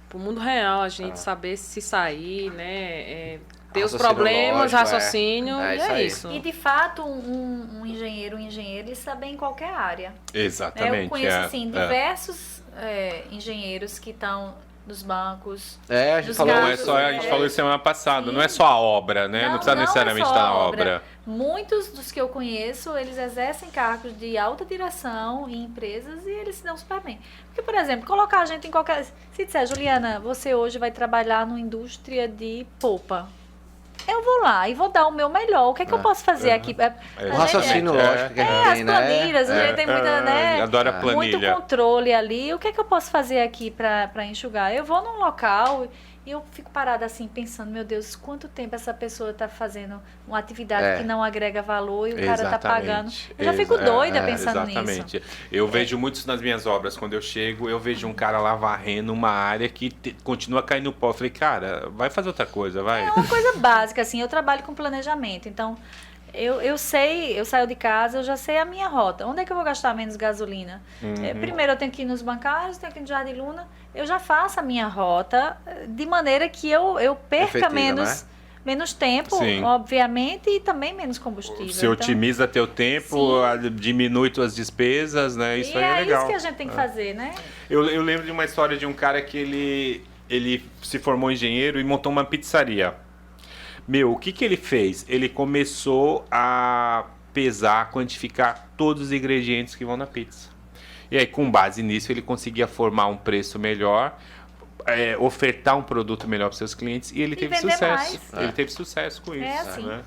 pro mundo real, a gente saber se sair, né? Ter os problemas, raciocínio, e é isso. E de fato, um engenheiro, ele sabe em qualquer área. Exatamente. Eu conheço, assim, diversos engenheiros que estão nos bancos. A gente falou, a gente falou isso semana passada, não é só a obra, né? Não precisa necessariamente estar na obra. Muitos dos que eu conheço, eles exercem cargos de alta direção em empresas e eles se dão super bem. Porque, por exemplo, colocar a gente em qualquer... Se disser, Juliana, você hoje vai trabalhar numa indústria de polpa. Eu vou lá e vou dar o meu melhor. O que é que eu posso fazer aqui? O raciocínio lógico que a gente tem, né? As planilhas, a gente tem muita, né? Adoro a planilha. Muito controle ali. O que é que eu posso fazer aqui para enxugar? Eu vou num local e eu fico parada assim, pensando, meu Deus, quanto tempo essa pessoa está fazendo uma atividade que não agrega valor e o cara está pagando. Eu já fico doida pensando nisso. Eu vejo muitos nas minhas obras, quando eu chego, eu vejo um cara lá varrendo uma área que continua caindo pó. Eu falei, cara, vai fazer outra coisa, vai. É uma coisa básica, assim, eu trabalho com planejamento, então... Eu sei, eu saio de casa, eu já sei a minha rota. Onde é que eu vou gastar menos gasolina? Primeiro eu tenho que ir nos bancários, tenho que ir no Jardim Luna. Eu já faço a minha rota de maneira que eu perca menos tempo, obviamente, e também menos combustível. Você otimiza teu tempo, diminui tuas despesas, né? Isso aí é legal. É isso que a gente tem que fazer, né? Eu lembro de uma história de um cara que ele se formou engenheiro e montou uma pizzaria. O que ele fez? Ele começou a pesar, quantificar todos os ingredientes que vão na pizza. E aí, com base nisso, ele conseguia formar um preço melhor, ofertar um produto melhor para os seus clientes e ele teve sucesso. Ele teve sucesso com isso. Assim. Né?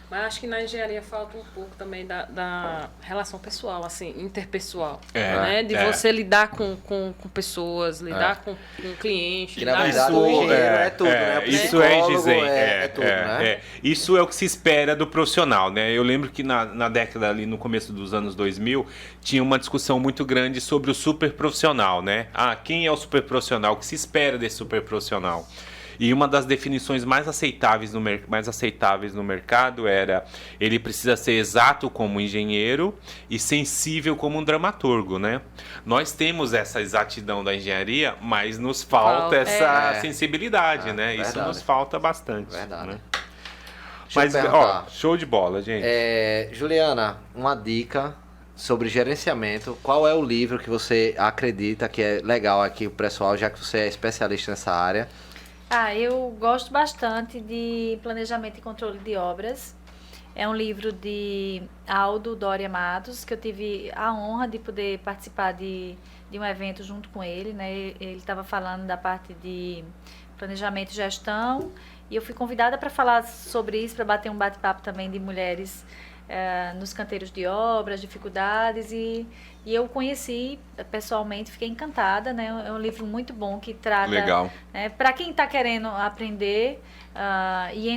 Mas acho que na engenharia falta um pouco também da relação pessoal, assim, interpessoal. Né? De você lidar com pessoas, lidar com clientes. Que na verdade o engenheiro é tudo, né? Isso é tudo, né? Isso é o que se espera do profissional, né? Eu lembro que na década ali, no começo dos anos 2000, tinha uma discussão muito grande sobre o super profissional, né? Quem é o super profissional? O que se espera desse super profissional? E uma das definições mais aceitáveis no mercado era: ele precisa ser exato como engenheiro e sensível como um dramaturgo, né? Nós temos essa exatidão da engenharia, mas nos falta essa sensibilidade, né? Verdade. Isso nos falta bastante. Verdade. Né? Mas, show de bola, gente. Juliana, uma dica sobre gerenciamento. Qual é o livro que você acredita que é legal aqui pro pessoal, já que você é especialista nessa área? Eu gosto bastante de Planejamento e Controle de Obras. É um livro de Aldo Doria Matos, que eu tive a honra de poder participar de um evento junto com ele, né? Ele estava falando da parte de planejamento e gestão, e eu fui convidada para falar sobre isso, para bater um bate-papo também de mulheres nos canteiros de obras, dificuldades, e eu conheci pessoalmente, fiquei encantada, né? É um livro muito bom que trata... Legal. Para quem está querendo aprender e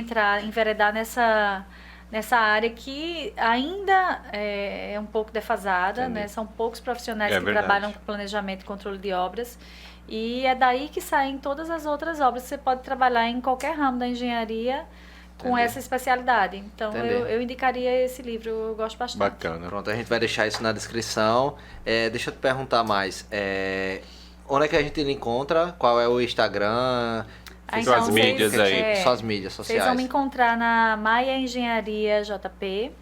enveredar nessa área que ainda é um pouco defasada, né? São poucos profissionais que trabalham com planejamento e controle de obras, e é daí que saem todas as outras obras. Você pode trabalhar em qualquer ramo da engenharia com essa especialidade. Então, eu indicaria esse livro, eu gosto bastante. Bacana. Pronto, a gente vai deixar isso na descrição. Deixa eu te perguntar mais. Onde é que a gente encontra? Qual é o Instagram? Suas mídias aí. Suas mídias sociais. Vocês vão me encontrar na Maia Engenharia JP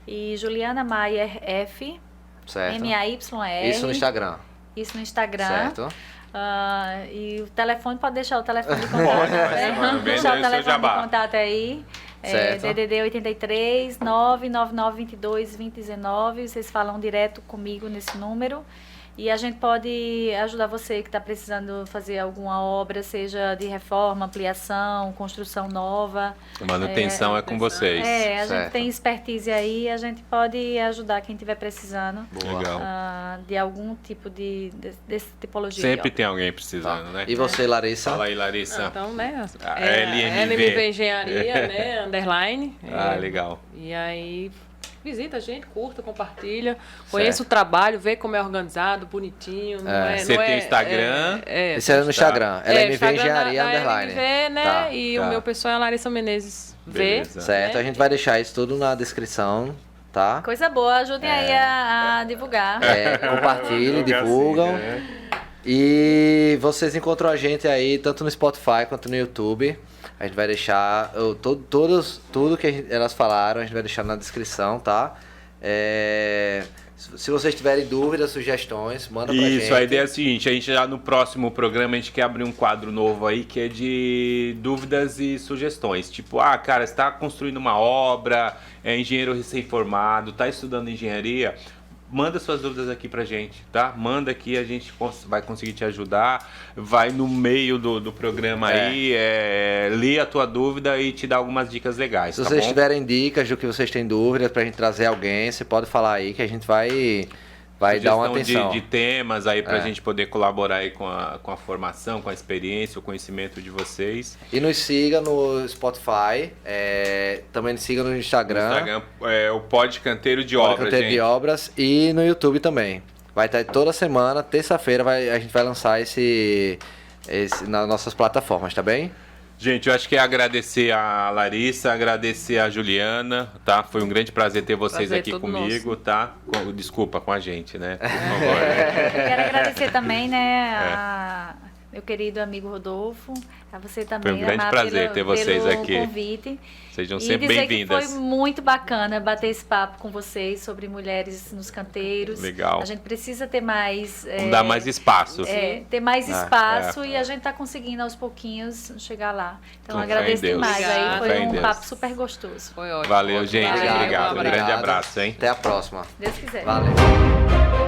e Juliana Maier F. Certo. MAYR. Isso no Instagram. Isso no Instagram. Certo. E o telefone, pode deixar o telefone de contato. Pode, deixar o telefone de contato aí. DDD 83 99922 2019. Vocês falam direto comigo nesse número. E a gente pode ajudar você que está precisando fazer alguma obra, seja de reforma, ampliação, construção nova. Manutenção é com vocês. A gente tem expertise aí, a gente pode ajudar quem estiver precisando. Legal. De algum tipo desse tipologia. Sempre tem alguém precisando, né? E você, Larissa? Fala aí, Larissa. Então, né? LMV Engenharia, né? Underline. Legal. E aí... Visita a gente, curta, compartilha, conheça o trabalho, vê como é organizado, bonitinho. Você tem o Instagram. Esse é no Instagram. LMV Engenharia Underline. LMV, né? E o meu pessoal é a Larissa Menezes V. Certo, né? A gente vai deixar isso tudo na descrição, tá? Coisa boa, ajudem aí a divulgar. Compartilhem, divulgam. E vocês encontram a gente aí tanto no Spotify quanto no YouTube. A gente vai deixar tudo que elas falaram, a gente vai deixar na descrição, tá? Se vocês tiverem dúvidas, sugestões, manda pra gente. Isso, a ideia é a seguinte, a gente já no próximo programa a gente quer abrir um quadro novo aí que é de dúvidas e sugestões. Tipo, cara, você está construindo uma obra, é engenheiro recém-formado, está estudando engenharia... Manda suas dúvidas aqui pra gente, tá? Manda aqui, a gente vai conseguir te ajudar. Vai no meio do programa aí, lê a tua dúvida e te dá algumas dicas legais. Se vocês tiverem dicas do que vocês têm dúvidas pra gente trazer alguém, você pode falar aí que a gente vai dar uma atenção. De temas aí pra gente poder colaborar aí com a formação, com a experiência, o conhecimento de vocês. E nos siga no Spotify, também nos siga no Instagram. No Instagram o Pod Canteiro de Obras, Canteiro de Obras, e no YouTube também. Vai estar toda semana, terça-feira a gente vai lançar esse nas nossas plataformas, tá bem? Gente, eu acho que é agradecer a Larissa, agradecer a Juliana, tá? Foi um grande prazer ter vocês aqui comigo, nosso. Tá? Desculpa, com a gente, né? Por favor. Quero agradecer também, né, meu querido amigo Rodolfo, a você também. Foi um grande prazer ter vocês aqui. Convite. Sejam sempre bem-vindas. Foi muito bacana bater esse papo com vocês sobre mulheres nos canteiros. Legal. A gente precisa ter mais... Vamos dar mais espaço. Ter mais espaço e a gente está conseguindo aos pouquinhos chegar lá. Então agradeço demais. Aí foi um papo super gostoso. Foi ótimo. Valeu, gente. Obrigado. Um grande abraço, hein? Até a próxima. Deus quiser. Valeu.